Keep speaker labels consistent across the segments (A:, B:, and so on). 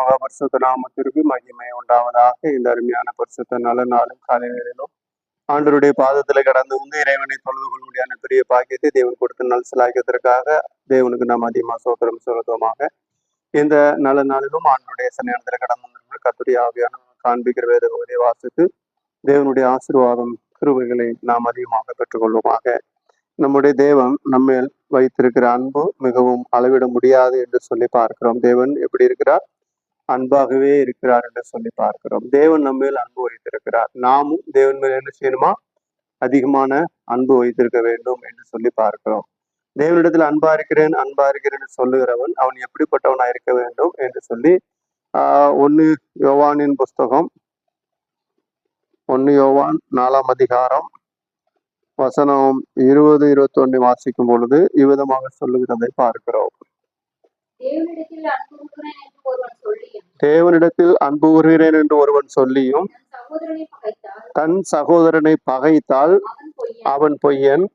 A: மகா பரிசுத்த நாமத்திற்கு மகிமை உண்டாவதாக. இந்த அருமையான பரிசுத்த நல்ல நாளும் காலை வேளையிலும் ஆண்டவருடைய பாதத்துல கடந்து வந்து இறைவனை தொழுது கொள்ள முடியாத பெரிய பாக்கியத்தை தேவன் கொடுத்த நல் சிலாக்கியத்திற்காக தேவனுக்கு நாம் அதிகமாக சோத்திரம் செலுத்துவமாக. இந்த நல்ல நாளிலும் ஆண்டவருடைய சன்னிதானத்துல கடந்து வந்து கர்த்தருடைய ஆவியான காண்பிக்கிற வேத பகுதியை வாசித்து தேவனுடைய ஆசீர்வாதம் கிருபைகளை நாம் அதிகமாக பெற்றுக்கொள்வோமாக. நம்முடைய தேவன் நம்மேல் வைத்திருக்கிற அன்பு மிகவும் அளவிட முடியாது என்று சொல்லி பார்க்கிறோம். தேவன் எப்படி இருக்கிறார்? அன்பாகவே இருக்கிறார் என்று சொல்லி பார்க்கிறோம். தேவன் நம்மேல் அன்பு வைத்திருக்கிறார். நாமும் தேவன் மேல் என்ன செய்யணுமா? அதிகமான அன்பு வைத்திருக்க வேண்டும் என்று சொல்லி பார்க்கிறோம். தேவனிடத்தில் அன்பா இருக்கிறேன் சொல்லுகிறவன் அவன் எப்படிப்பட்டவனா இருக்க வேண்டும் என்று சொல்லி 1 யோவானின் புஸ்தகம் 1 யோவான் 4ஆம் அதிகாரம் வசனம் 20-21 வாசிக்கும் பொழுது இவ்விதமாக சொல்லுகிறதை பார்க்கிறோம். தேவனிடத்தில் அன்பு கூறுகிறேன் என்று ஒருவன் சொல்லியும் தன் சகோதரனை பகைத்தால் அவன் பொய்யன்.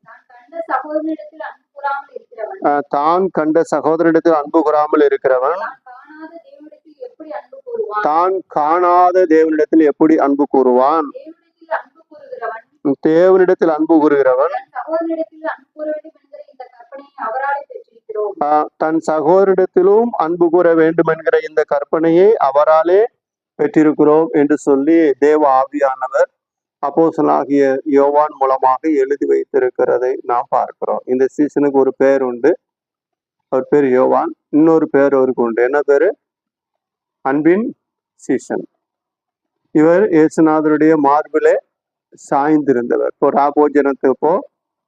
A: தான் கண்ட சகோதரனிடத்தில் அன்பு கூறாமல் இருக்கிறவன் தான் காணாத தேவனிடத்தில் எப்படி அன்பு கூறுவான்? தேவனிடத்தில் அன்பு கூறுகிறவன் தன் சகோதரிடத்திலும் அன்பு கூற வேண்டும் என்கிற இந்த கற்பனையை அவராலே பெற்றிருக்கிறோம் என்று சொல்லி தேவ ஆவியானவர் அப்போஸ்தலனாகிய யோவான் மூலமாக எழுதி வைத்திருக்கிறதை நாம் பார்க்கிறோம். இந்த சீசனுக்கு ஒரு பேர் உண்டு, அவர் பேர் யோவான். இன்னொரு பேர் அவருக்கு உண்டு. என்ன பேரு? அன்பின் சீசன். இவர் இயேசுநாதருடைய மார்பிலே சாய்ந்திருந்தவர். இப்போ ராபோஜனத்தப்போ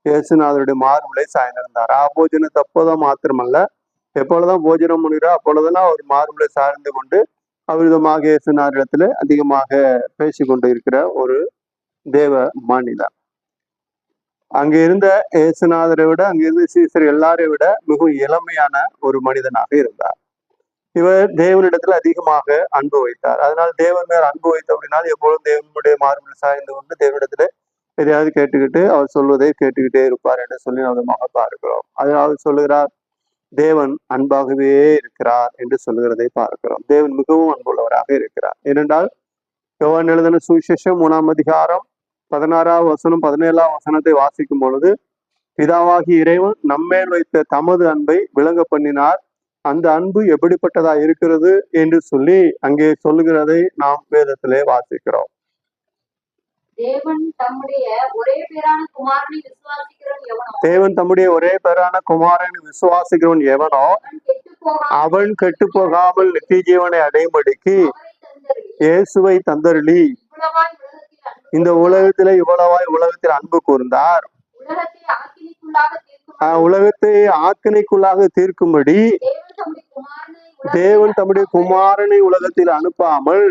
A: இயேசுநாதருடைய மார்பிலை சாய்ந்திருந்தார். ராபோஜனத்தை அப்போதான் மாத்திரமல்ல, எப்பொழுதுதான் போஜனம் பண்ணுகிறோ அப்பொழுதெல்லாம் அவர் மார்பிலை சாய்ந்து கொண்டு அவ்விதமாக இயேசுநாதரிடத்துல அதிகமாக பேசி கொண்டு இருக்கிற ஒரு தேவ மனிதன். அங்க இருந்த இயேசுநாதரை விட அங்க இருந்த சீசர் எல்லாரையும் விட மிகவும் இளமையான ஒரு மனிதனாக இருந்தார். இவர் தேவனிடத்துல அதிகமாக அன்பு வைத்தார். அதனால தேவன் மேல் அன்பு வைத்த அப்படின்னா எப்பொழுதும் தேவனுடைய மார்பில் சாய்ந்து கொண்டு தேவனிடத்துல எதையாவது கேட்டுக்கிட்டு அவர் சொல்வதை கேட்டுக்கிட்டே இருப்பார் என்று சொல்லி விதமாக பார்க்கிறோம். அதனால் சொல்லுகிறார், தேவன் அன்பாகவே இருக்கிறார் என்று சொல்லுகிறதை பார்க்கிறோம். தேவன் மிகவும் அன்புள்ளவராக இருக்கிறார். ஏனென்றால் யோவான் எழுதின சுவிசேஷம் 3ஆம் அதிகாரம் 16ஆம் வசனம் 17ஆம் வசனத்தை வாசிக்கும் பொழுது, பிதாவாகி இறைவன் நம்மேல் வைத்த தமது அன்பை விளங்க பண்ணினார், அந்த அன்பு எப்படிப்பட்டதா இருக்கிறது என்று சொல்லி அங்கே சொல்லுகிறதை நாம் வேதத்திலே வாசிக்கிறோம். தேவன் தம்முடைய ஒரே பேரான குமாரனை விசுவாசிக்கிறவன் எவனோ அவன் கெட்டு போகாமல் நித்திய ஜீவனை அடையும்படிக்கு இயேசுவை தந்தருளி இந்த உலகத்திலே இவ்வளவாய் உலகத்தில் அன்பு கூர்ந்தார். உலகத்தை ஆக்கினைக்குள்ளாக தீர்க்கும்படி தேவன் தம்முடைய குமாரனை உலகத்தில் அனுப்பாமல்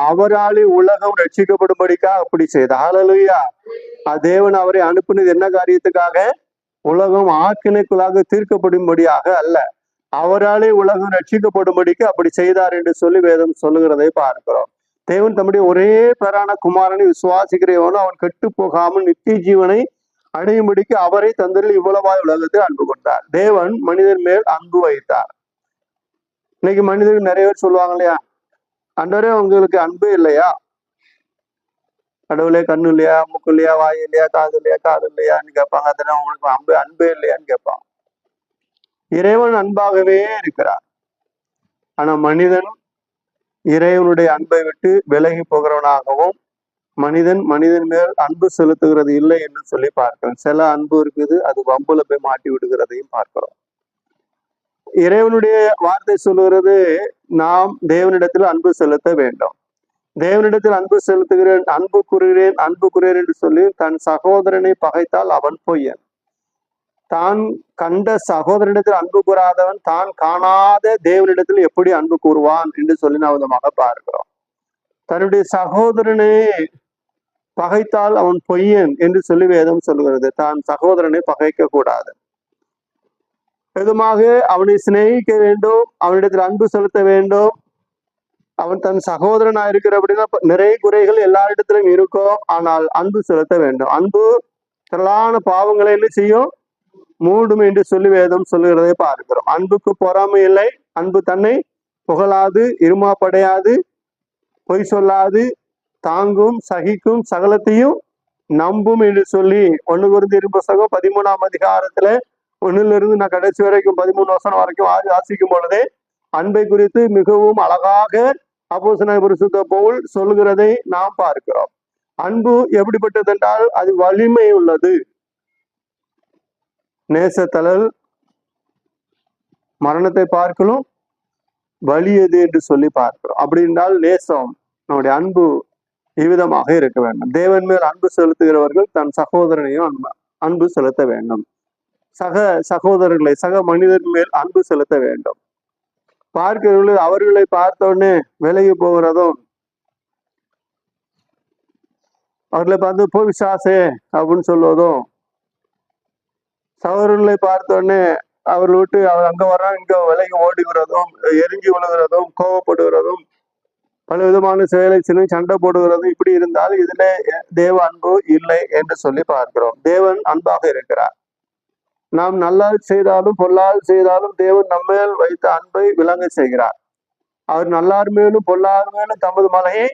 A: அவராலே உலகம் ரட்சிக்கப்படும்படிக்காக அப்படி செய்தார். ஹல்லேலூயா. தேவன் அவரை அனுப்பினது என்ன காரியத்துக்காக? உலகம் ஆக்கினைக்குள்ளாக தீர்க்கப்படும்படியாக அல்ல, அவராலே உலகம் ரட்சிக்கப்படும்படிக்கு அப்படி செய்தார் என்று சொல்லி வேதம் சொல்லுகிறதை பார்க்கிறோம். தேவன் தம்முடைய ஒரே பேரான குமாரனை விசுவாசிக்கிறவனோ அவன் கெட்டு போகாமல் நித்திய ஜீவனை அடையும்படிக்கு அவரை தந்தரில் இவ்வளவாய் உலகத்தில் அன்பு கொண்டார். தேவன் மனிதன் மேல் அன்பு வைத்தார். இன்னைக்கு மனிதர்கள் நிறைய பேர் சொல்லுவாங்க இல்லையா, ஆண்டவரே உங்களுக்கு அன்பு இல்லையா? கடவுளே கண்ணு இல்லையா, மூக்கு இல்லையா, வாய் இல்லையா, காது இல்லையான்னு கேட்பாங்க. அதெல்லாம் உங்களுக்கு அன்பே இல்லையான்னு கேட்பாங்க. இறைவன் அன்பாகவே இருக்கிறார். ஆனா மனிதன் இறைவனுடைய அன்பை விட்டு விலகி போகிறவனாகவும் மனிதன் மேல் அன்பு செலுத்துகிறது இல்லை என்று சொல்லி பார்க்கிறோம். சில அன்பு இருக்குது, அது வம்புல போய் மாட்டி விடுகிறதையும் பார்க்கிறோம். இறைவனுடைய வார்த்தை சொல்லுகிறது, நாம் தேவனிடத்தில் அன்பு செலுத்த வேண்டும். தேவனிடத்தில் அன்பு செலுத்துகிறேன், அன்பு கூறுகிறேன் என்று சொல்லி தன் சகோதரனை பகைத்தால் அவன் பொய்யன். தான் கண்ட சகோதரனிடத்தில் அன்பு கூறாதவன் தான் காணாத தேவனிடத்தில் எப்படி அன்பு கூறுவான் என்று சொல்லி நாம் விதமாக பார்க்கிறோம். தன்னுடைய சகோதரனை பகைத்தால் அவன் பொய்யன் என்று சொல்லி வேதம் சொல்லுகிறது. தான் சகோதரனை பகைக்க கூடாது. விதமாக அவனை சிநேகிக்க வேண்டும், அவனிடத்தில் அன்பு செலுத்த வேண்டும். அவன் தன் சகோதரனா இருக்கிற அப்படின்னா நிறைய குறைகள் எல்லாரிடத்திலும் இருக்கும், ஆனால் அன்பு செலுத்த வேண்டும். அன்பு திரளான பாவங்களை என்ன செய்யும்? மூடும் என்று சொல்லி வேதம் சொல்லுகிறதை பார்க்கிறோம். அன்புக்கு பொறாமை இல்லை, அன்பு தன்னை புகழாது, இருமாப்படையாது, பொய் சொல்லாது, தாங்கும், சகிக்கும், சகலத்தையும் நம்பும் என்று சொல்லி 1 கொரிந்தியர் புத்தகம் 13ஆம் அதிகாரத்துல 1லிருந்து நான் கடைசி வரைக்கும் 13 வசனம் வரைக்கும் வாசிக்கும் பொழுதே அன்பை குறித்து மிகவும் அழகாக அப்போஸ்தலனாகிய பரிசுத்த பவுல் சொல்லுகிறதை நாம் பார்க்கிறோம். அன்பு எப்படிப்பட்டது என்றால் அது வலிமை உள்ளது. நேசத்தலல் மரணத்தை பார்க்கலும் வலியது என்று சொல்லி பார்க்கிறோம். அப்படி என்றால் நேசம், நம்முடைய அன்பு இவ்விதமாக இருக்க வேண்டும். தேவன் மேல் அன்பு செலுத்துகிறவர்கள் தன் சகோதரனையும் அன்பு செலுத்த வேண்டும். சகோதரர்களை, சக மனிதன் மேல் அன்பு செலுத்த வேண்டும். பார்க்கிறவர்கள் அவர்களை பார்த்தோடனே விலகி போகிறதும், அவர்களை பார்த்து போய் விசாசே அப்படின்னு சொல்வதும், சகோதரர்களை பார்த்தோடனே அவர்கள் விட்டு அவர் அங்க வர்றாங்க இங்க விலகி ஓடுகிறதும், எரிஞ்சு விழுகிறதும், கோபப்படுகிறதும், பல விதமான செயலை சண்டை போடுகிறதும், இப்படி இருந்தால் இதுல தேவ அன்பு இல்லை என்று சொல்லி பார்க்கிறோம். தேவன் அன்பாக இருக்கிறார். நாம் நல்லால் செய்தாலும் பொல்லால் செய்தாலும் தேவன் நம்மேல் வைத்த அன்பை விளங்க செய்கிறார். அவர் நல்லார் மேலும் பொல்லார் மேலும் தமது மலையை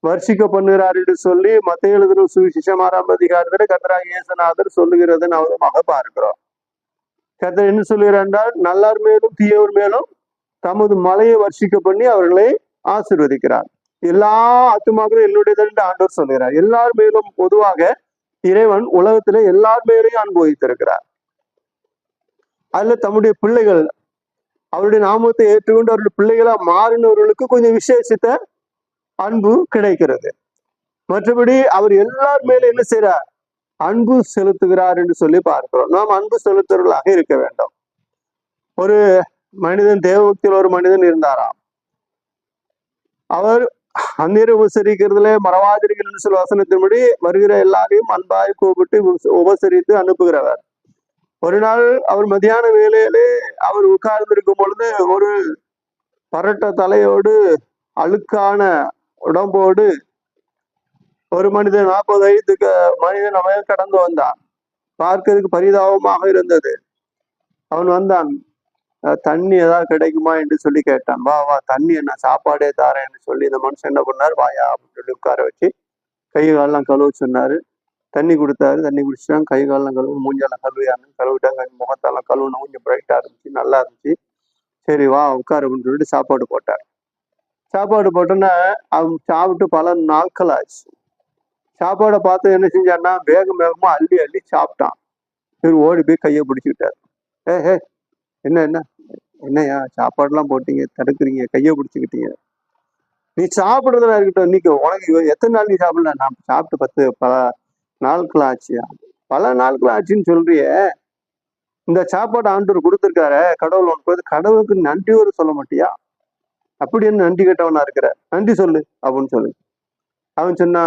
A: வர்ஷிக்க பண்ணுகிறார் என்று சொல்லி மத்தேயு எழுதின சுவிசேஷம் 6ஆம் அதிகாரத்தில் கர்த்தராகிய இயேசுநாதர் சொல்லுகிறதை அவருமாக பார்க்கிறோம். கர்த்தர் என்ன சொல்லுகிறார் என்றால், நல்லார் மேலும் தீயவர் மேலும் தமது மலையை வர்ஷிக்க பண்ணி அவர்களை ஆசீர்வதிக்கிறார். எல்லா ஆத்துமாக்களும் என்னுடையது என்று ஆண்டவர் சொல்கிறார். எல்லார் மேலும் பொதுவாக இறைவன் உலகத்திலே எல்லார் மேலையும் அனுபவித்திருக்கிறார். அதுல தம்முடைய பிள்ளைகள் அவருடைய நாமத்தை ஏற்றுக்கொண்டு அவருடைய பிள்ளைகளா மாறினவர்களுக்கு கொஞ்சம் விசேஷித்த அன்பு கிடைக்கிறது. மற்றபடி அவர் எல்லார் மேலும் என்ன செய்யறார்? அன்பு செலுத்துகிறார் என்று சொல்லி பார்க்கிறோம். நாம் அன்பு செலுத்துவர்களாக இருக்க வேண்டும். ஒரு மனிதன், தேவபக்தியில் ஒரு மனிதன் இருந்தாராம். அவர் அந்நீரை உபசரிக்கிறதுல மறவாதிரிகள் என்று சொல்ல வசனத்தின்படி வருகிற எல்லாரையும் அன்பாய் கூப்பிட்டு உபசரித்து அனுப்புகிறவர். ஒரு நாள் அவர் மத்தியான வேலையிலே அவர் உட்கார்ந்திருக்கும் பொழுது ஒரு பரட்ட தலையோடு அழுக்கான உடம்போடு ஒரு மனிதன் 40 வயதுக்கு மனிதன் அவன் கடந்து வந்தான். பார்க்கிறதுக்கு பரிதாபமாக இருந்தது. அவன் வந்தான், தண்ணி ஏதாவது கிடைக்குமா என்று சொல்லி கேட்டான். வா வா, தண்ணி என்ன, சாப்பாடே தாரேன்னு சொல்லி இந்த மனுஷன் என்ன பண்ணார், வாயா அப்படின்னு சொல்லி உட்கார வச்சு கை காலெல்லாம் கழுவ சொன்னாரு. தண்ணி கொடுத்தாரு. தண்ணி குடிச்சிட்டான். கை காலெல்லாம் கழுவு, மூஞ்செல்லாம் கழுவிட்டாங்க. முகத்தெல்லாம் கழுவுனா கொஞ்சம் பிரைட்டா இருந்துச்சு, நல்லா இருந்துச்சு. சரி வா உட்காரு அப்படின்னு சொல்லிட்டு சாப்பாடு போட்டார். சாப்பாடு போட்டோன்னா அவன் சாப்பிட்டு பல நாட்கள் ஆச்சு. சாப்பாடை பார்த்து என்ன செஞ்சான்னா வேகமா அள்ளி அள்ளி சாப்பிட்டான். இவர் ஓடி போய் கையை பிடிச்சுக்கிட்டார். ஏ என்ன என்ன என்னையா சாப்பாடுலாம் போட்டீங்க, தடுக்குறீங்க, கையை பிடிச்சிக்கிட்டீங்க, நீ சாப்பிடுறதுல இருக்கட்டும், இன்னைக்கு உனக்கு எத்தனை நாள் நீ சாப்பிடல? நான் சாப்பிட்டு பல நாட்கள் ஆச்சியா? பல நாட்கள் ஆச்சுன்னு சொல்றிய, இந்த சாப்பாடு ஆண்டவர் கொடுத்துருக்காரு, கடவுள் உனக்கு, கடவுளுக்கு நன்றி ஒரு சொல்ல மாட்டியா? அப்படி என்ன நன்றி கேட்டவனா இருக்கிற, நன்றி சொல்லு அப்படின்னு சொல்லு. அவன் சொன்னா,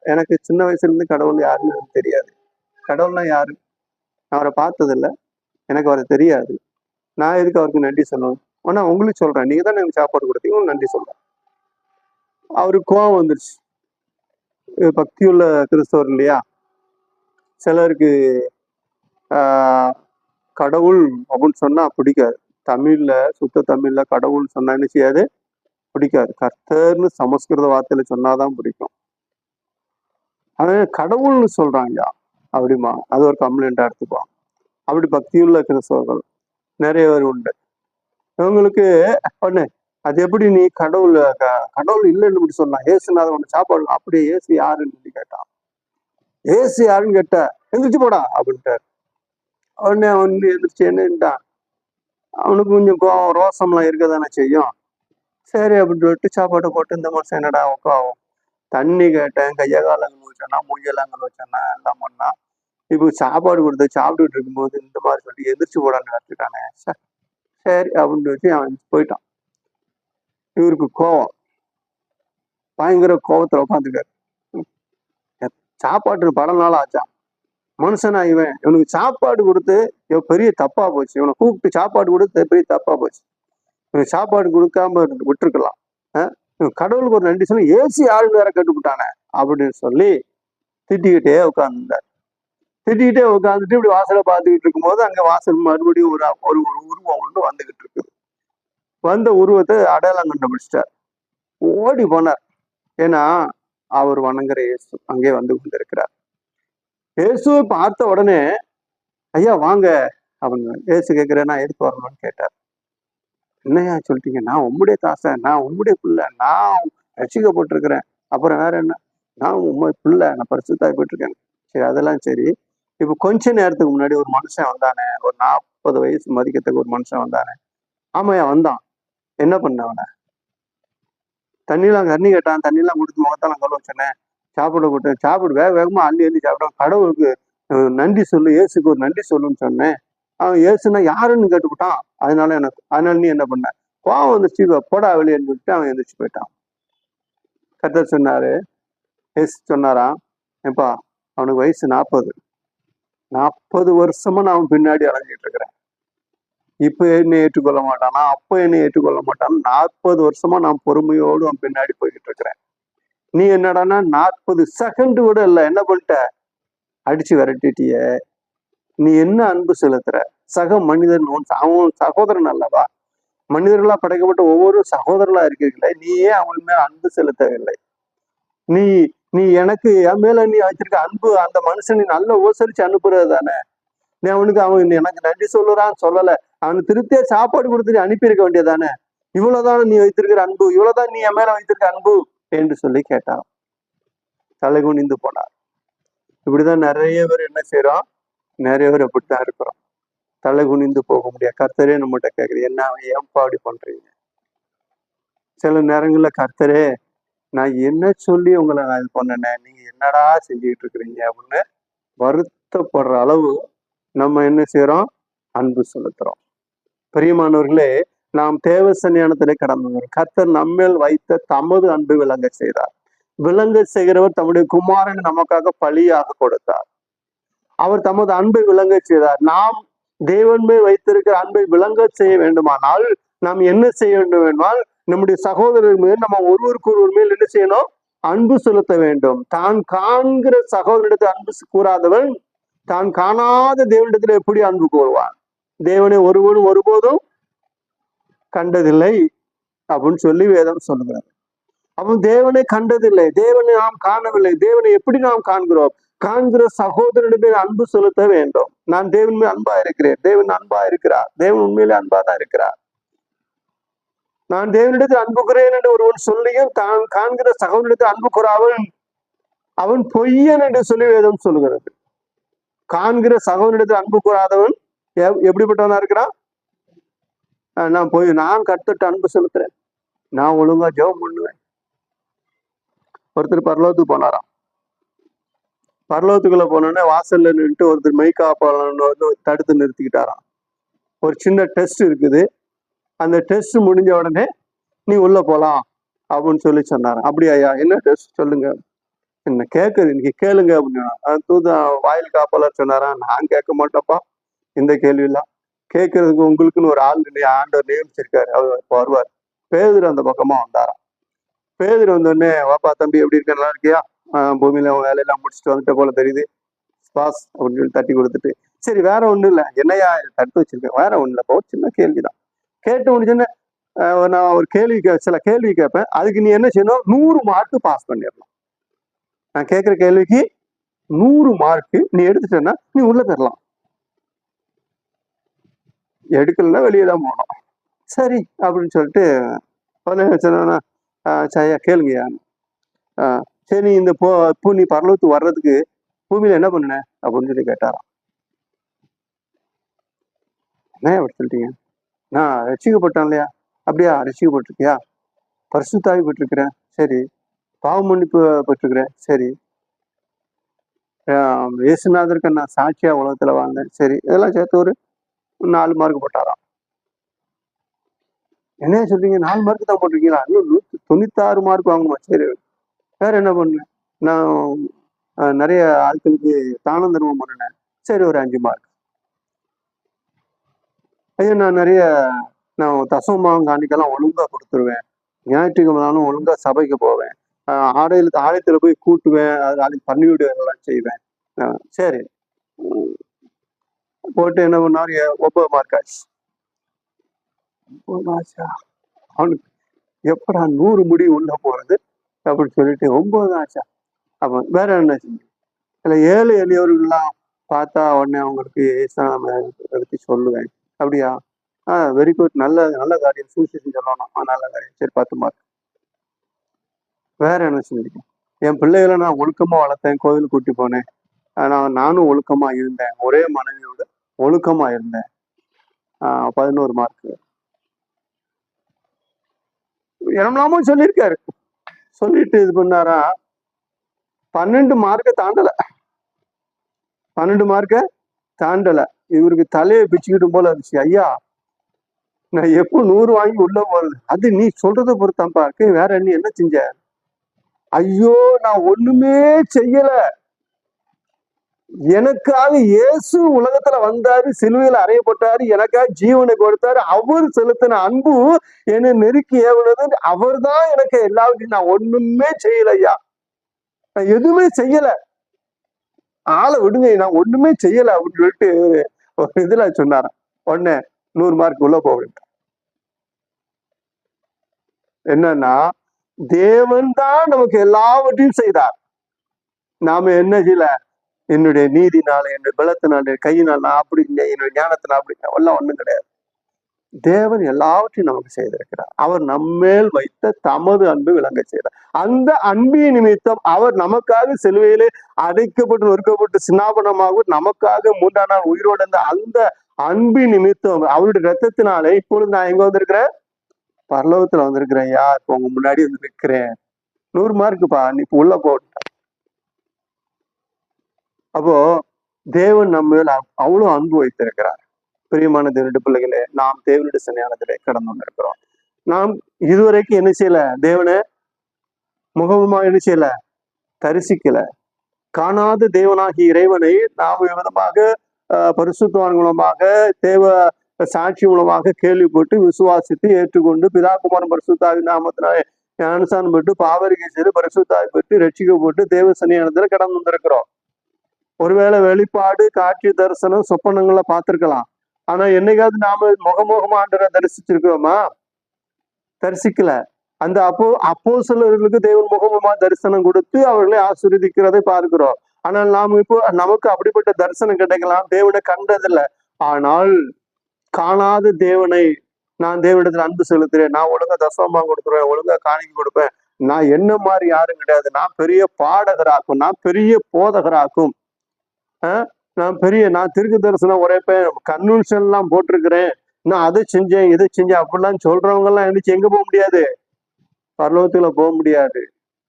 A: எனக்கு சின்ன வயசுல இருந்து கடவுள் யாருன்னு எனக்கு தெரியாது. கடவுள்னா யாரு? நான் அவரை பார்த்ததில்லை, எனக்கு அவரை தெரியாது. நான் எதுக்கு அவருக்கு நன்றி சொல்லணும்? ஆனா உங்களுக்கு சொல்றேன், நீங்க தான் எனக்கு சாப்பாடு கொடுத்தீங்க, நன்றி சொல்றேன். அவருக்கு கோபம் வந்துருச்சு. பக்தியுள்ள கிறிஸ்தவர் இல்லையா, சிலருக்கு கடவுள் அப்படின்னு சொன்னா பிடிக்காது. தமிழ்ல, சுத்த தமிழ்ல கடவுள் சொன்னா என்ன செய்யாது, பிடிக்காது. கர்த்தர்னு சமஸ்கிருத வார்த்தையில சொன்னாதான் பிடிக்கும். ஆனா கடவுள்னு சொல்றாங்க அப்படிமா, அது ஒரு கம்ப்ளைண்டா எடுத்துப்பான். அப்படி பக்தியுள்ள கிறிஸ்தவர்கள் நிறைய பேர் உண்டு. இவங்களுக்கு ஒண்ணு, அது எப்படி நீ கடவுள் இல்லைன்னு இப்படி சொன்னா, ஏசுனாத ஒண்ணு சாப்பாடு, அப்படியே ஏசு யாருன்னு சொல்லி கேட்டான். ஏசு யாருன்னு கேட்ட, எந்திரிச்சு போடா அப்படின்ட்டார். உடனே அவன் எந்திரிச்சு என்னன்ட்டான், அவனுக்கு கொஞ்சம் ரோசம்லாம் இருக்க தானே செய்யும். சரி அப்படின்னு சொல்லிட்டு சாப்பாட்டை போட்டு, இந்த மனுஷன் என்னடா உட்காவும், தண்ணி கேட்டேன், கைய காலங்கள் வச்சோன்னா, மூஞ்சலாங்கள் வச்சோன்னா, எல்லாம் பண்ணா, இப்போ சாப்பாடு கொடுத்து சாப்பிட்டுட்டு இருக்கும்போது இந்த மாதிரி சொல்லி எந்திரிச்சு போடான்னு நடத்திட்டானே. சரி அப்படின்னு வச்சு அவன் போயிட்டான். இவருக்கு கோவம், பயங்கர கோவத்துல உட்காந்துக்காரு. சாப்பாட்டு பல நாள் ஆச்சான். மனுஷனா இவனுக்கு சாப்பாடு கொடுத்து பெரிய தப்பா போச்சு. இவனை கூப்பிட்டு சாப்பாடு கொடுத்து பெரிய தப்பா போச்சு. இவன் சாப்பாடு கொடுக்காம விட்டுருக்கலாம். கடவுளுக்கு ஒரு நன்றி சொல்லி ஏசி ஆளுங்க வேற கட்டுப்பிட்டானே அப்படின்னு சொல்லி திட்டிக்கிட்டே உட்கார்ந்துட்டார். திட்டிக்கிட்டே உட்காந்துட்டு இப்படி வாசலை பார்த்துக்கிட்டு இருக்கும்போது அங்க வாசல் மறுபடியும் ஒரு உருவம் ஒன்று வந்துகிட்டு இருக்குது. வந்த உருவத்தை அடையாளம் கண்டுபிடிச்சிட்டார். ஓடி போனார். ஏன்னா அவர் வணங்குற இயேசு அங்கே வந்து கொண்டிருக்கிறார். இயேசுவை பார்த்த உடனே, ஐயா வாங்க அவங்க. இயேசு கேட்கிறேன், நான் எதுக்கு வரணும்னு கேட்டார். என்னையா சொல்லிட்டீங்க, நான் உம்முடைய தாசன், நான் உம்முடைய பிள்ளை, நான் ரட்சிக்கப்பட்டிருக்கிறேன், அப்புறம் வேற என்ன, நான் உண்மை பிள்ளை, நான் பரிசுத்தாய் போயிட்டிருக்கேன். சரி அதெல்லாம் சரி, இப்ப கொஞ்ச நேரத்துக்கு முன்னாடி ஒரு மனுஷன் வந்தானே, ஒரு 40 வயசு மதிக்கத்துக்கு ஒரு மனுஷன் வந்தானே. ஆமாயா வந்தான். என்ன பண்ண அவனை? தண்ணி கேட்டான், தண்ணியெல்லாம் கொடுத்து முகத்தாலாம் கழுவ சொன்னேன், சாப்பிட கொடுத்தேன், சாப்பிடு வேகமா அள்ளி சாப்பிட்டான். கடவுளுக்கு நன்றி சொல்லு, இயேசுக்கு ஒரு நன்றி சொல்லுன்னு சொன்னேன். அவன் இயேசுனா யாருன்னு கேட்டுவிட்டான். அதனால நீ என்ன பண்ண? கோவம் வந்துச்சு, போடா வெளியேன்னு சொல்லிட்டு அவன் எந்திரிச்சு போயிட்டான். கர்த்தர் சொன்னாரு, இயேசு சொன்னாராம், ஏப்பா அவனுக்கு வயசு 40 வருஷமா நான் அவன் பின்னாடி அலைஞ்சிட்டு இருக்கிறேன். இப்ப என்னை ஏற்றுக்கொள்ள மாட்டானா, அப்ப என்னை ஏற்றுக்கொள்ள மாட்டான். 40 வருஷமா நான் பொறுமையோடு அவன் பின்னாடி போய்கிட்டு இருக்கிறேன். நீ என்னடானா 40 செகண்ட் கூட இல்ல, என்ன பண்ணிட்ட? அடிச்சு விரட்டிட்டிய. நீ என்ன அன்பு செலுத்துற? சக மனிதன், அவன் சகோதரன் அல்லவா? மனிதர்களா படைக்கப்பட்ட ஒவ்வொரு சகோதரர்களா இருக்கீங்களே, நீ ஏன் அவன் மேல அன்பு செலுத்தவில்லை? நீ நீ எனக்கு என் மேல நீ வச்சிருக்க அன்பு, அந்த மனுஷனை நல்ல உபசரிச்சு அனுப்புறது தானே. நீ அவன் எனக்கு நன்றி சொல்லுறான்னு சொல்லல, அவனுக்கு திருப்தியா சாப்பாடு கொடுத்துட்டு அனுப்பியிருக்க வேண்டியதானே. இவ்வளவுதான் நீ வைத்திருக்கிற அன்பு, இவ்வளவுதான் நீ என் மேல வைத்திருக்க அன்பு என்று சொல்லி கேட்டான். தலை குனிந்து போனார். இப்படிதான் நிறைய பேர் என்ன செய்யறோம், நிறைய பேர் அப்படித்தான் இருக்கிறோம். தலை குனிந்து போக முடியாது. கர்த்தரே நம்மகிட்ட கேட்குறது, என்ன ஏன்பா அப்படி பண்றீங்க? சில நேரங்கள்ல கர்த்தரே, நான் என்ன சொல்லி உங்களை நான் இது பண்ணேன், நீங்க என்னடா செஞ்சுக்கிட்டு இருக்கிறீங்க அப்படின்னு வருத்தப்படுற அளவு நம்ம என்ன செய்யறோம், அன்பு செலுத்துறோம். பிரியமானவர்களே, நாம் தேவ சன்னியானத்திலே கடந்தவர். கர்த்தர் நம்மேல் வைத்த தமது அன்பு விளங்க செய்தார். விளங்க செய்கிறவர் தம்முடைய குமாரன் நமக்காக பலியாக கொடுத்தார். அவர் தமது அன்பை விளங்க செய்தார். நாம் தேவன் மேல் வைத்திருக்கிற அன்பை விளங்க செய்ய வேண்டுமானால் நாம் என்ன செய்ய வேண்டும் என்றால், நம்முடைய சகோதரர் மேல், நம்ம ஒருவருக்கு ஒருவர் மேல் என்ன செய்யணும், அன்பு செலுத்த வேண்டும். தான் காண்கிற சகோதரிடத்தில் அன்பு கூறாதவன் தான் காணாத தேவனிடத்தில் எப்படி அன்பு கூறுவான்? தேவனை ஒருவனும் ஒருபோதும் கண்டதில்லை அப்படின்னு சொல்லி வேதம் சொல்லுகிறார். அவன் தேவனை கண்டதில்லை, தேவனை நாம் காணவில்லை. தேவனை எப்படி நாம் காண்கிறோம்? காண்கிற சகோதரனிடமே அன்பு செலுத்த வேண்டும். நான் தேவன் மேல் அன்பா இருக்கிறேன், தேவன் அன்பா இருக்கிறார், தேவன் உண்மையிலே அன்பா தான் இருக்கிறார். நான் தேவனிடத்தில் அன்புகிறேன் என்று ஒருவன் சொல்லியும் தான் காண்கிற சகோதரனிடத்தில் அன்பு கூறாவன் அவன் பொய்யன் என்று சொல்லி வேதம் சொல்லுகிறது. காண்கிற சகோதரனிடத்தில் அன்பு கூறாதவன் எப்படிப்பட்டவனா இருக்கிறான்? நான் கர்த்தர்ட்ட அன்பு செலுத்துறேன், நான் ஒழுங்கா ஜெபம் பண்ணுவேன். ஒருத்தர் பரலோகத்துக்கு போனாராம். பரலோகத்துக்குள்ள போனோடனே வாசல்ல நின்றுட்டு ஒருத்தர் மெய்காப்பாளன்னு தடுத்து நிறுத்திக்கிட்டாராம். ஒரு சின்ன டெஸ்ட் இருக்குது, அந்த டெஸ்ட் முடிஞ்ச உடனே நீ உள்ள போலாம் அப்படின்னு சொல்லி சொன்னாராம். அப்படியா, என்ன டெஸ்ட் சொல்லுங்க, என்ன கேட்குது, இன்னைக்கு கேளுங்க அப்படின்னு வாயில் காப்பாளர் சொன்னாராம். நான் கேட்க மாட்டேன்ப்பா இந்த கேள்வியெல்லாம், கேட்கறதுக்கு உங்களுக்குன்னு ஒரு ஆள் ஆண்டவர் நியமிச்சிருக்காரு, அவர் வருவார். பேதுரு அந்த பக்கமா வந்தாராம். பேதுரு வந்தோடனே, வாப்பா தம்பி எப்படி இருக்க, நல்லா இருக்கியா, பூமியில வேலையெல்லாம் முடிச்சுட்டு வந்துட்ட போல தெரியுது, பாஸ் அப்படின்னு சொல்லி தட்டி கொடுத்துட்டு, சரி வேற ஒண்ணும் இல்லை, என்னையா தட்டு வச்சிருக்கேன், வேற ஒண்ணும் இல்லைப்பா, ஒரு சின்ன கேள்விதான். கேட்டு முடிச்சுன்னு நான் ஒரு சில கேள்வி கேட்பேன், அதுக்கு நீ என்ன செய்யணும், 100 மார்க்கு பாஸ் பண்ணிடலாம். நான் கேட்கிற கேள்விக்கு 100 மார்க்கு நீ எடுத்துட்டேன்னா நீ உள்ள பெறலாம், எடுக்கலன்னா வெளியே தான் போகணும். சரி அப்படின்னு சொல்லிட்டு சொன்னா, சரியா கேளுங்கய்யா, சரி இந்த இப்போ நீ பரலோகத்துக்கு வர்றதுக்கு பூமியில என்ன பண்ண அப்படின்னு சொல்லி கேட்டாராம். என்ன அப்படி சொல்லிட்டீங்க, நான் ரட்சிக்கப்பட்டேன் இல்லையா, அப்படியா ரட்சிக்கப்பட்டிருக்கியா, பரிசுத்தாவி பெற்றிருக்கிறேன், சரி, பாவ மன்னிப்பு பெற்றிருக்கிறேன், சரி, இயேசுநாதருக்கு நான் சாட்சியா உலகத்துல வாழ்ந்தேன், சரி, இதெல்லாம் சேர்த்து ஒரு 4 மார்க் போட்டாராம். என்ன சொல்றீங்க, 4 மார்க் தான் போட்டிருக்கீங்களா, இன்னும் 196 மார்க் வாங்கணுமா, சரி வேற என்ன பண்ணேன், நான் நிறைய ஆட்களுக்கு தானம் தர்மம் பண்ணினேன், சரி ஒரு 5 மார்க். ஐயா நான் தசமம் காணிக்கெல்லாம் ஒழுங்கா கொடுத்துருவேன், ஞாயிற்றுக்கிழமைனாலும் ஒழுங்கா சபைக்கு போவேன், ஆலயத்துல போய் கூட்டுவேன், அது பண்ணிவிடு எல்லாம் செய்வேன், சரி போட்டு என்ன பண்ணாரு, 9 மார்க் ஆச்சு. அவனுக்கு எப்படா 100 முடி உள்ள போறது அப்படின்னு சொல்லிட்டு 9 ஆச்சா. அப்ப வேற என்ன செஞ்சு இல்ல 7 எளியவர்கள்லாம் பார்த்தா உடனே அவங்களுக்கு இஸ்லாம் பத்தி சொல்லுவேன். அப்படியா? Very good. நல்ல நல்ல காரியம். சுவிசேஷம் சொல்லணும். நல்ல காரியம். சரி 10 மார்க். வேற என்ன செஞ்சீங்க? என் பிள்ளைகளை நான் ஒழுக்கமா வளர்த்தேன், கோவிலுக்கு கூட்டி போனேன். ஆனா நானும் ஒழுக்கமா இருந்தேன், ஒரே மனைவியோட ஒழுக்கமா இருந்தேன். 11 மார்க். என்னமோ சொல்லியிருக்காரு. சொல்லிட்டு இது பண்ணாரா, 12 மார்க்க தாண்டல. 12 மார்க்க தாண்டல. இவருக்கு தலையை பிச்சுக்கிட்டு போல இருந்துச்சு. ஐயா, நான் எப்போ 100 வாங்கி உள்ள போறது? அது நீ சொல்றதை பொறுத்தாம்பா இருக்கு. வேற என்ன செஞ்ச? ஐயோ, நான் ஒண்ணுமே செய்யல. எனக்காக இயேசு உலகத்துல வந்தாரு, சிலுவையில அறையப்பட்டாரு, எனக்காக ஜீவனை கொடுத்தாரு. அவர் செலுத்தின அன்பு என்னை நெருக்கி ஏவுனது. அவர் தான் எனக்கு எல்லாத்தையும். நான் ஒண்ணுமே செய்யல ஐயா, நான் எதுவுமே செய்யல. ஆளை விடுங்க, நான் ஒண்ணுமே செய்யல அப்படின்னு சொல்லிட்டு ஒரு இதுல சொன்னாராம். உடனே 100 மார்க் உள்ள போக. என்னன்னா, தேவன் தான் நமக்கு எல்லாவற்றையும் செய்தார். நாம என்ன செய்யல? என்னுடைய நீதினால, என்னுடைய பலத்தினால, கையினால் நான் அப்படி, என்னுடைய ஞானத்தினால் அப்படி எல்லாம் ஒண்ணும் கிடையாது. தேவன் எல்லாவற்றையும் நமக்கு செய்திருக்கிறார். அவர் நம்மேல் வைத்த தமது அன்பு விளங்க செய்தார். அந்த அன்பின் நிமித்தம் அவர் நமக்காக சிலுவையிலே அடைக்கப்பட்டு நொறுக்கப்பட்டு சின்னாபனமாக நமக்காக 3ஆம் நாள் உயிரோடு இருந்த அந்த அன்பின் நிமித்தம் அவருடைய ரத்தத்தினாலே இப்பொழுது நான் எங்க வந்திருக்கிறேன்? பரலோகத்துல வந்திருக்கிறேன். யார் இப்ப உங்க முன்னாடி வந்து நிற்கிறேன். 100 மார்க்குப்பா, நீ இப்ப உள்ள போட்ட. அப்போ தேவன் நம்ம அவ்வளவு அன்பு வைத்திருக்கிறார். பிரியமான தேவனுடைய பிள்ளைகளே, நாம் தேவனுடைய சன்னிதானத்திலே கடந்து வந்திருக்கிறோம். நாம் இதுவரைக்கும் என்ன செய்யல? தேவனை முகமுமா என்ன செய்யல? தரிசிக்கல. காணாத தேவனாகிய இறைவனை நாம் விதமாக பரிசுத்தவான் மூலமாக, தேவ சாட்சி மூலமாக கேள்விப்பட்டு விசுவாசித்து ஏற்றுக்கொண்டு பிதாகுமாரன் பரிசுத்தாவி நாமத்தினாலே ஞானஸ்நானம் பெற்று பாவரிக்கை செய்து பரிசுத்தாவி பெற்று ரட்சிக்கப்பட்டு தேவ சன்னிதானத்துல கடந்து வந்திருக்கிறோம். ஒருவேளை வெளிப்பாடு, காட்சி, தரிசனம், சொப்பனங்களை பார்த்திருக்கலாம். ஆனா என்னைக்காவது நாம முகமுகமா ஆண்டவரை தரிசிச்சிருக்கிறோமா? தரிசிக்கல. அந்த அப்போஸ்தலர்களுக்கு தேவன் முகமுகமா தரிசனம் கொடுத்து அவர்களை ஆசீர்வதிக்கிறதை பார்க்கிறோம். ஆனால் நாம் இப்போ நமக்கு அப்படிப்பட்ட தரிசனம் கிடைக்கலாம், தேவனை கண்டதில்லை. ஆனால் காணாத தேவனை, நான் தேவனிடத்துல அன்பு செலுத்துறேன், நான் ஒழுங்கா தசமமா கொடுத்துருவேன், ஒழுங்கா காணிக்கை கொடுப்பேன், நான் என்ன மாதிரி யாரும் கிடையாது, நான் பெரிய பாடகராக்கும், நான் பெரிய போதகராக்கும், நான் திருக்கு தரிசனம் உரைப்பேன், கன்வென்ஷன் எல்லாம் போட்டிருக்கிறேன், நான் அதை செஞ்சேன் இதை செஞ்சேன் அப்படிலாம் சொல்றவங்க எல்லாம் எழுந்துச்சு எங்க போக முடியாது? பரலோகத்துல போக முடியாது.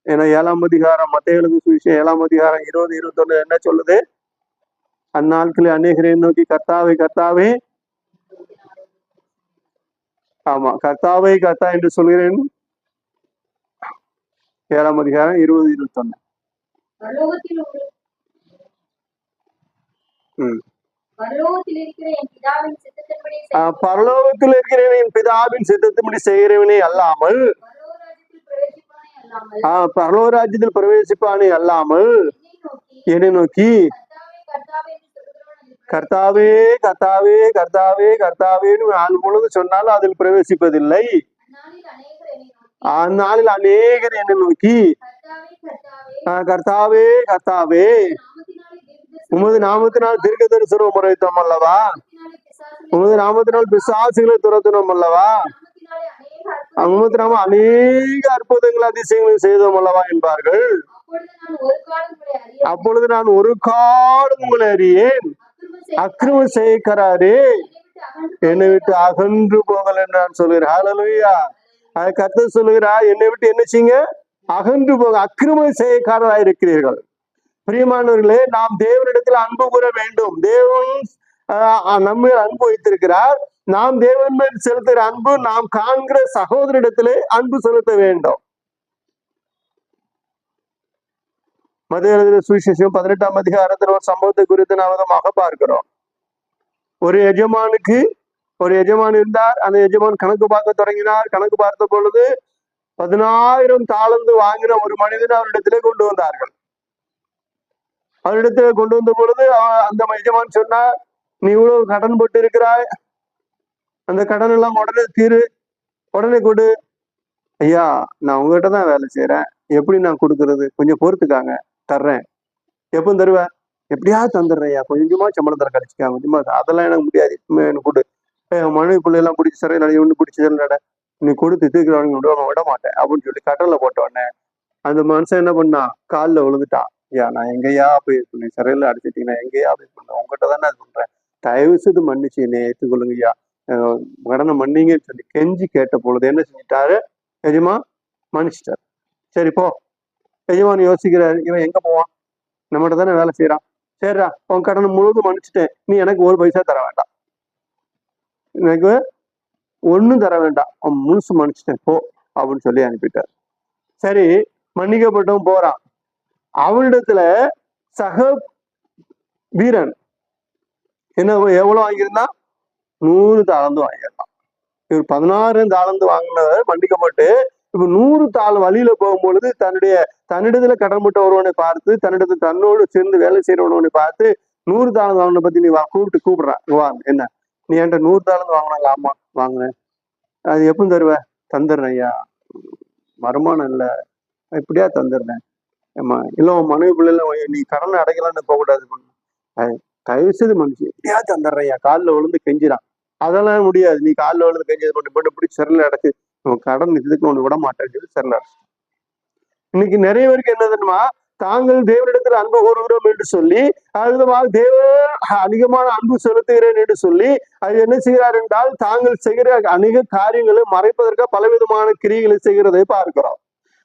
A: ஏன்னா 7ஆம் அதிகாரம் மத்தேயு எழுதின சுவிசேஷம் 7ஆம் அதிகாரம் 20, 21 என்ன சொல்லுது? அந்நாட்களில் அநேகரை நோக்கி கர்த்தாவே கர்த்தாவே, ஆமா, கர்த்தாவே கர்த்தா என்று சொல்கிறேன். 7ஆம் அதிகாரம் 20, 21. பரலோகத்தில் இருக்கிற என் பிதாவின் சித்தத்தின்படி செய்கிறவனே அல்லாமல், பரலோகராஜ்யத்தில் பிரவேசிப்பானே அல்லாமல், என்னை நோக்கி கர்த்தாவே கர்த்தாவே கர்த்தாவே கர்த்தாவேன்னு நாள் பொழுது சொன்னாலும் அதில் பிரவேசிப்பதில்லை. அந்நாளில் அநேகர் என்னை நோக்கி கர்த்தாவே கர்த்தாவே உமது நாமத்தினால் தீர்க்க தரிசனம் உரைத்தோம் அல்லவா, உமது நாமத்தினால் பிசாசுகளை துரத்தினோம் அல்லவா, உமது நாம அநேக அற்புதங்கள் அதிசயங்களை செய்தோம் அல்லவா என்பார்கள். அப்பொழுது நான் ஒரு காலம் உங்களை அறியேன், அக்கிரமம் செய்கிறாரே என்னை விட்டு அகன்று போகல என்று நான் சொல்கிறேன். ஹல்லேலூயா. கர்த்தர் சொல்லுகிறார், என்னை விட்டு என்ன செய்யுங்க? அகன்று போக. அக்கிரமம் செய்யக்காரராக இருக்கிறீர்கள். பிரியமானவர்களே, நாம் தேவனிடத்தில் அன்பு கூற வேண்டும். தேவன் நம்ம அன்பு வைத்திருக்கிறார். நாம் தேவன் மேல் செலுத்துகிற அன்பு நாம் காண்கிற சகோதரிடத்திலே அன்பு செலுத்த வேண்டும். மத்தேயு சுவிசேஷம் 18ஆம் அதிகாரத்தில் ஒரு சம்பவத்தை குறித்து நாம் விதமாக பார்க்கிறோம். ஒரு எஜமான் இருந்தார். அந்த எஜமான் கணக்கு பார்க்க தொடங்கினார். கணக்கு பார்த்த பொழுது 10,000 தாலந்து வாங்கின ஒரு மனிதனை அவரிடத்திலே கொண்டு வந்தார்கள். அவரிடத்துல கொண்டு வந்த பொழுது அந்த எஜமான் சொன்னார், நீ இவ்வளவு கடன் போட்டு இருக்கிறாய், அந்த கடன் எல்லாம் உடனே தீரு, உடனே கொடு. ஐயா, நான் உங்ககிட்ட தான் வேலை செய்யறேன், எப்படி நான் கொடுக்கறது, கொஞ்சம் பொறுத்துக்காங்க, தர்றேன். எப்போ தருவேன்? எப்படியாவது தந்துடுறேன் ஐயா, கொஞ்சமா சம்பளத்தில் கிடைச்சிக்காங்க, கொஞ்சமா. அதெல்லாம் எனக்கு முடியாது, இப்பவுமே எனக்கு கொடு. மனைவி பிள்ளையெல்லாம் பிடிச்சி சிறையில் ஒன்று பிடிச்சி சிறையில் நீ கொடுத்து தீர்க்கிறவங்க விட மாட்டேன் அப்படின்னு சொல்லி கட்டளை போட்ட உடனே அந்த மனுஷன் என்ன பண்ணான்? காலில் விழுந்துட்டான். ஐயா, நான் எங்கேயா போய் பண்ணேன், சிறையில் அடிச்சிட்டீங்கன்னா எங்கேயா போய் பண்ணேன், உங்ககிட்ட தானே அது பண்றேன், தயவு செய்து மன்னிச்சு என்னை ஏற்றுக்கொள்ளுங்க ஐயா, கடனை மன்னிங்கன்னு சொல்லி கெஞ்சி கேட்ட பொழுது என்ன செஞ்சிட்டாரு? எஜமா மன்னிச்சிட்டாரு. சரி போ. எஜமான் யோசிக்கிறாரு, இவன் எங்க போவான், நம்மகிட்ட தானே வேலை செய்யறான், சரிடா உன் கடனை முழுவதும் மன்னிச்சுட்டேன், நீ எனக்கு ஒரு பைசா தர வேண்டாம், எனக்கு ஒன்றும் தர வேண்டாம், அவன் முழுசு மன்னிச்சிட்டேன் போ அப்படின்னு சொல்லி அனுப்பிட்டார். சரி, மன்னிக்கப்பட்டவன் போறான். அவனிடத்துல சக வீரன் என்ன எவ்வளவு வாங்கியிருந்தான்? 100 தாளந்து வாங்கியிருந்தான். இவர் 16 தாளந்து வாங்கினவர் மன்னிக்கப்பட்டு இப்ப 100 தாள் வழியில போகும்பொழுது தன்னிடத்துல கடன்பட்ட ஒருவனை பார்த்து, தன்னிடத்துல தன்னோடு சேர்ந்து வேலை செய்யறவனை பார்த்து 100 தாளந்து வாங்கின பத்தி நீ கூப்பிடுறான், வா, என்ன நீ என்கிட்ட 100 தாளந்து வாங்கினாங்க? ஆமா வாங்கினேன். அது எப்போ தருவ? தந்துடுறேன் ஐயா, வருமானம் இல்லை, இப்படியா தந்துடுறேன். ஆமா, இல்லை உன் மனைவி பிள்ளைல நீ கடனை அடைக்கலான்னு போகக்கூடாது, தயவு செய்து மனுஷன் எப்படியா தந்துடுறேன் ஐயா, காலில் விழுந்து கெஞ்சிடான். அதெல்லாம் முடியாது, நீ காலில் விழுந்து கெஞ்சது கொண்டு போட்டு இப்படி சிறையில் அடைச்சு கடன் இதுக்கு ஒன்று விட மாட்டேன்னு சொல்லி சிறையில் அடைச்சு. இன்னைக்கு நிறைய பேருக்கு என்ன தெரியுமா? தாங்கள் தேவனிடத்தில் அன்பு கூறுகிறோம் என்று சொல்லி தேவ அதிகமான அன்பு செலுத்துகிறேன் என்று சொல்லி அது என்ன செய்கிறார் என்றால், தாங்கள் செய்கிற அநேக காரியங்களை மறைப்பதற்காக பலவிதமான கிரியைகளை செய்கிறதை பார்க்கிறோம்.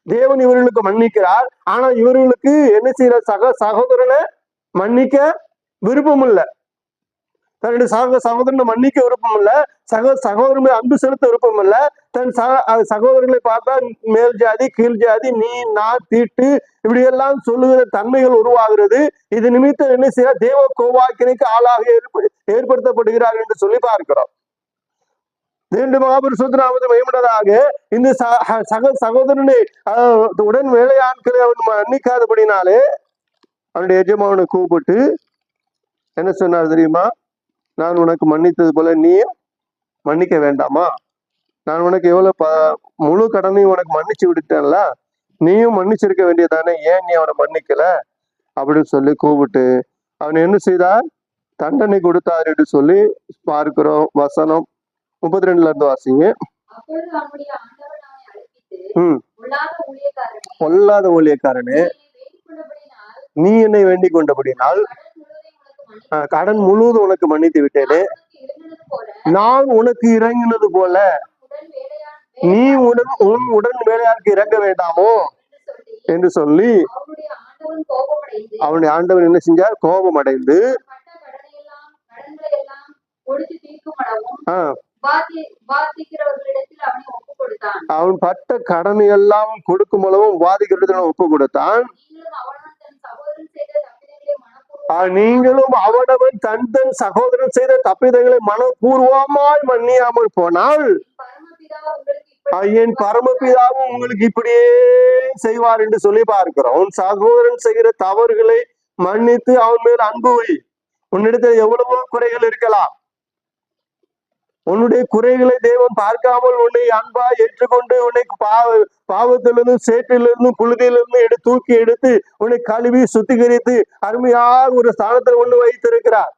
A: தேவன் இவர்களுக்கு மன்னிக்கிறார், ஆனா இவர்களுக்கு என்ன செய்யற? சகோதரனை மன்னிக்க விருப்பம் இல்லை, தன்னுடைய சகோதரனை மன்னிக்க விருப்பம் இல்லை, சகோதரனை அன்பு செலுத்த விருப்பம் இல்லை. தன் சகோதரர்களை பார்த்தா மேல் ஜாதி கீழ் ஜாதி, நீ நான் தீட்டு இப்படி எல்லாம் சொல்லுகிற தன்மைகள் உருவாகிறது. இது நிமித்தம் என்ன செய்ய? தேவ கோபாக்கினைக்கு ஆளாக ஏற்படுத்தப்படுகிறார் என்று சொல்லி பார்க்கிறோம். மகாபரிசுத்தநாமத்தை மகிமையுள்ளதாக இந்த சகோதரனை உடன் வேலையாட்களை அவன் மன்னிக்காதபடினாலே அவனுடைய எஜமானை கூப்பிட்டு என்ன சொன்னார் தெரியுமா? நான் உனக்கு மன்னித்தது போல நீயும் மன்னிக்க வேண்டாமா? நான் உனக்கு எவ்வளவு முழு கடனையும் உனக்கு மன்னிச்சு விட்டுட்டேன்ல, நீயும் மன்னிச்சிருக்க வேண்டியதானே, ஏன் நீ அவனை மன்னிக்கல அப்படின்னு சொல்லி கூப்பிட்டு அவன் என்ன செய்தார்? தண்டனை கொடுத்தார் என்று சொல்லி பார்க்கிறோம். வசனம் 32 இருந்து வாசிங்க. பொல்லாத ஊழியக்காரனே, நீ என்னை வேண்டிக் கொண்டபடினால் கடன் முழுவதும் உனக்கு மன்னித்து விட்டேனே, நான் உனக்கு இறங்கினது போல நீ உடன் வேலையாருக்கு இறங்க வேண்டாமோ என்று சொல்லி அவனுடைய ஆண்டவன் என்ன செஞ்சார்? கோபம் அடைந்து அவன் பட்ட கடனை எல்லாம் கொடுக்கும் அளவும் வாதிக்கிறதுக்கு ஒப்பு கொடுத்தான். நீங்களும் அவனவன் தன் சகோதரன் செய்த தப்பிதங்களை மனப்பூர்வமாய் மன்னியாமல் போனால் என் பரமபிதாவும் உங்களுக்கு இப்படியே செய்வார் என்று சொல்லி பார்க்கிறோம். உன் சகோதரன் செய்கிற தவறுகளை மன்னித்து அவன் மேல் அன்பு வை. உன்னிடத்தில் எவ்வளவோ குறைகள் இருக்கலாம், உன்னுடைய குறைகளை தேவன் பார்க்காமல் உன்னை அன்பா ஏற்றுக்கொண்டு உன்னை பாவத்திலிருந்து சேற்றிலிருந்து புழுதியிலிருந்து தூக்கி எடுத்து உன்னை கழுவி சுத்திகரித்து அருமையாக ஒரு ஸ்தானத்தில் ஒண்ணு வைத்திருக்கிறார்.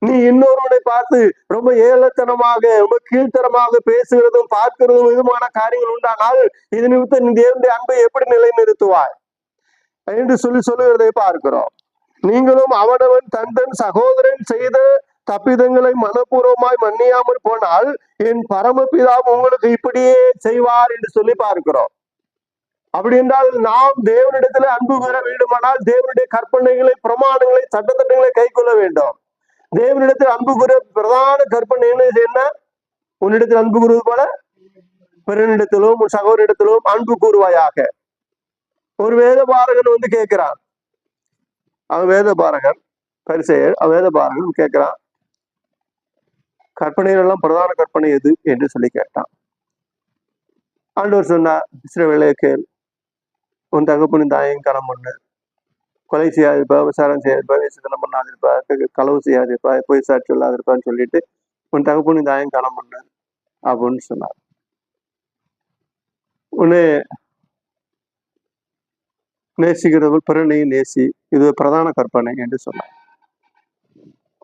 A: நீ இன்னொருவனை பார்த்து ரொம்ப ஏளத்தனமாக ரொம்ப கீழ்த்தரமாக பேசுகிறதும் பார்க்கிறதும் விதமான காரியங்கள் உண்டானால் இது நிமித்தம் நீ தேவனுடைய அன்பை எப்படி நிலைநிறுத்துவாய் என்று சொல்லுகிறதை பார்க்கிறோம். நீங்களும் அவனவன் தன் சகோதரன் செய்த தப்பிதங்களை மனப்பூர்வமாய் மன்னியாமல் போனால் என் பரமபிதாவும் உங்களுக்கு இப்படியே செய்வார் என்று சொல்லி பார்க்கிறோம். அப்படி என்றால் நாம் தேவனிடத்துல அன்பு பெற வேண்டுமானால் தேவனுடைய கற்பனைகளை, பிரமாணங்களை, சட்டத்திட்டங்களை கை கொள்ள வேண்டும். தேவனிடத்தில் அன்பு கூற பிரதான கற்பனை என்ன? உன்னிடத்தில் அன்பு கூறுவது போல பிறனிடத்திலும் உன் சகோதரிடத்திலும் அன்பு கூறுவாயாக. ஒரு வேத பாரகன் வந்து கேட்கிறான், அவன் வேத பாரகன் பரிசேயர், அவன் வேத பாரகன் கேட்கிறான், கற்பனைகள் எல்லாம் பிரதான கற்பனை எது என்று சொல்லி கேட்டான். ஆண்டவர் சொன்னார், இஸ்ரவேலே கேள், உன் தகப்பனின் தாயையும் கனம் பண்ணு, கொலை செய்யாதிருப்பா, விசாரம் செய்யாதிருப்பா, வேசித்தனம் பண்ணாதிருப்பா, களவு செய்யாதிருப்பா, பொய் சாட்சி சொல்லாதிருப்பான்னு சொல்லிட்டு உன் தகப்பனின் தாயையும் கனம் பண்ணு அப்படின்னு சொன்னார். உன்னை நேசிக்கிறவள் பிறனையும் நேசி, இது பிரதான கற்பனை என்று சொன்னார்.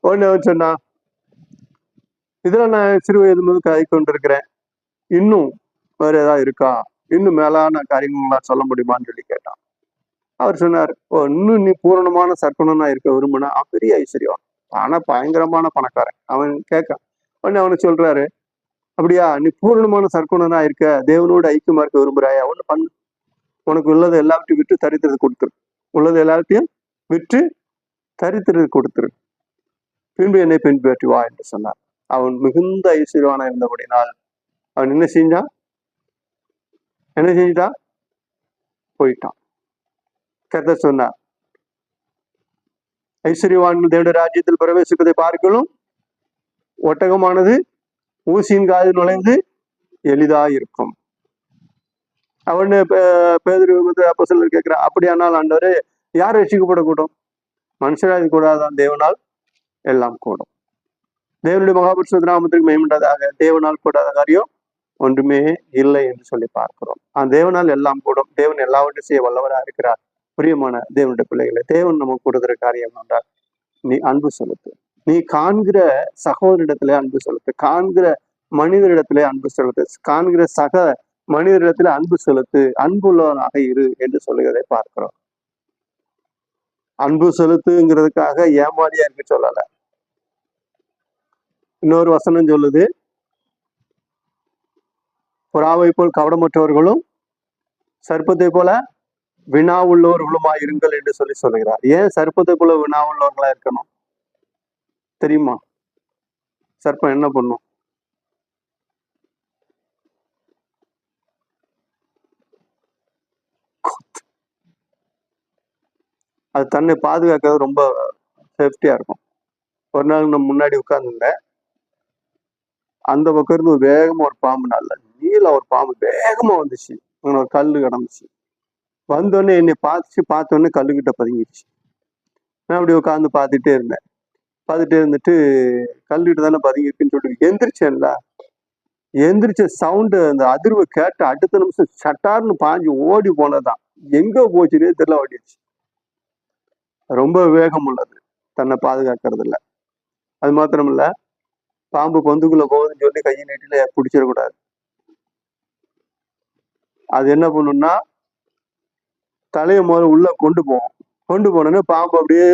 A: உடனே சொன்னா, இதுல நான் சிறு வயது முதல் கை கொண்டிருக்கிறேன், இன்னும் வேற ஏதாவது இருக்கா, இன்னும் மேலான காரியங்களா சொல்ல முடியுமான்னு சொல்லி கேட்டான். அவர் சொன்னார், ஓ இன்னும் நீ பூரணமான சர்க்குணனா இருக்க விரும்புனா பெரிய ஐஸ்வர்யம், ஆனா பயங்கரமான பணக்காரன். அவன் கேட்க உடனே அவனுக்கு சொல்றாரு, அப்படியா நீ பூரணமான சர்க்குணனா இருக்க, தேவனோடு ஐக்கியமா இருக்க விரும்புறாயா, ஒண்ணு பண்ணு, உனக்கு உள்ளதை எல்லாத்தையும் விட்டு தரித்திரத்தை கொடுத்துரு, உள்ளது எல்லாத்தையும் விட்டு தரித்திரத்தை கொடுத்துரு, பின்பு என்னை பின்பற்றி வா என்று சொன்னார். அவன் மிகுந்த ஐஸ்வர்யவானா இருந்தபடினால் அவன் என்ன செஞ்சான், போயிட்டான். கர்த்தர் சொன்னார், ஐஸ்வர்யவான்கள் தேவனுடைய ராஜ்யத்தில் பிரவேசிப்பதை பார்க்கலும் ஒட்டகமானது ஊசியின் காதில் நுழைந்து எளிதா இருக்கும். அவன் பேதுரு அப்போஸ்தலர் கேட்கிறான், அப்படியானால் ஆண்டவரே யார் ரட்சிக்கப்படக்கூடும், மனுஷராது கூடாதான், தேவனால் எல்லாம் கூடும். தேவனுடைய மகாபரிசுத்த நாமத்திற்கு மேம்பட்டதாக, தேவனால் கூடாத காரியம் ஒன்றுமே இல்லை என்று சொல்லி பார்க்கிறோம். தேவனால் எல்லாம் கூடும். தேவன் எல்லாவற்றையும் செய்ய வல்லவராக இருக்கிறார். பிரியமான தேவனுடைய பிள்ளைகளை, தேவன் நமக்கு கொடுக்கிற காரியம் என்றால் நீ அன்பு செலுத்து. நீ காண்கிற சகோதரிடத்திலே அன்பு செலுத்து, காண்கிற மனிதரிடத்திலே அன்பு செலுத்து, காண்கிற சக மனிதரிடத்திலே அன்பு செலுத்து, அன்புள்ளவனாக இரு என்று சொல்லுகிறதை பார்க்கிறோம். அன்பு செலுத்துங்கிறதுக்காக ஏமாளியா இருக்க சொல்லல. இன்னொரு வசனம் சொல்லுது, புறாவை போல் கவடமற்றவர்களும் சர்ப்பத்தை போல வினா உள்ளவர்களுமா இருங்கள் என்று சொல்லி சொல்லுகிறார். ஏன் சர்ப்பத்தை போல வினா உள்ளவர்களா இருக்கணும் தெரியுமா? சர்ப்பம் என்ன பண்ணும்? அது தன்னை பாதுகாக்கிறது ரொம்ப சேஃப்டியா இருக்கும். ஒரு நாள் நம்ம முன்னாடி உட்கார்ந்துருந்தேன், அந்த பக்கம் இருந்து ஒரு வேகமா ஒரு பாம்பு, நல்ல நீல ஒரு பாம்பு வேகமா வந்துச்சு, ஒரு கல்லு கிடந்துச்சு. வந்தோடனே என்னை பார்த்தோன்னே கல்லுக்கிட்ட பதுங்கிடுச்சு. நான் அப்படி உட்காந்து பார்த்துட்டே இருந்துட்டு கல்லுக்கிட்ட தானே பதுங்கிருக்குன்னு சொல்லிட்டு எந்திரிச்சேன்ல, எந்திரிச்ச சவுண்டு, அந்த அதிர்வு கேட்ட அடுத்த நிமிஷம் சட்டார்னு பாஞ்சு ஓடி போனதான். எங்க போச்சுன்னே தெரியல, ஓடிடுச்சு. ரொம்ப வேகம் உள்ளது, தன்னை பாதுகாக்கிறது இல்லை. அது மாத்திரம் இல்ல, பாம்பு பொந்துக்குள்ள போகுதுன்னு சொல்லி கையை நீட்டில பிடிச்சிடக்கூடாது. அது என்ன பண்ணும்னா தலையை முதல்ல உள்ள கொண்டு போகும். கொண்டு போனோன்னே பாம்பு அப்படியே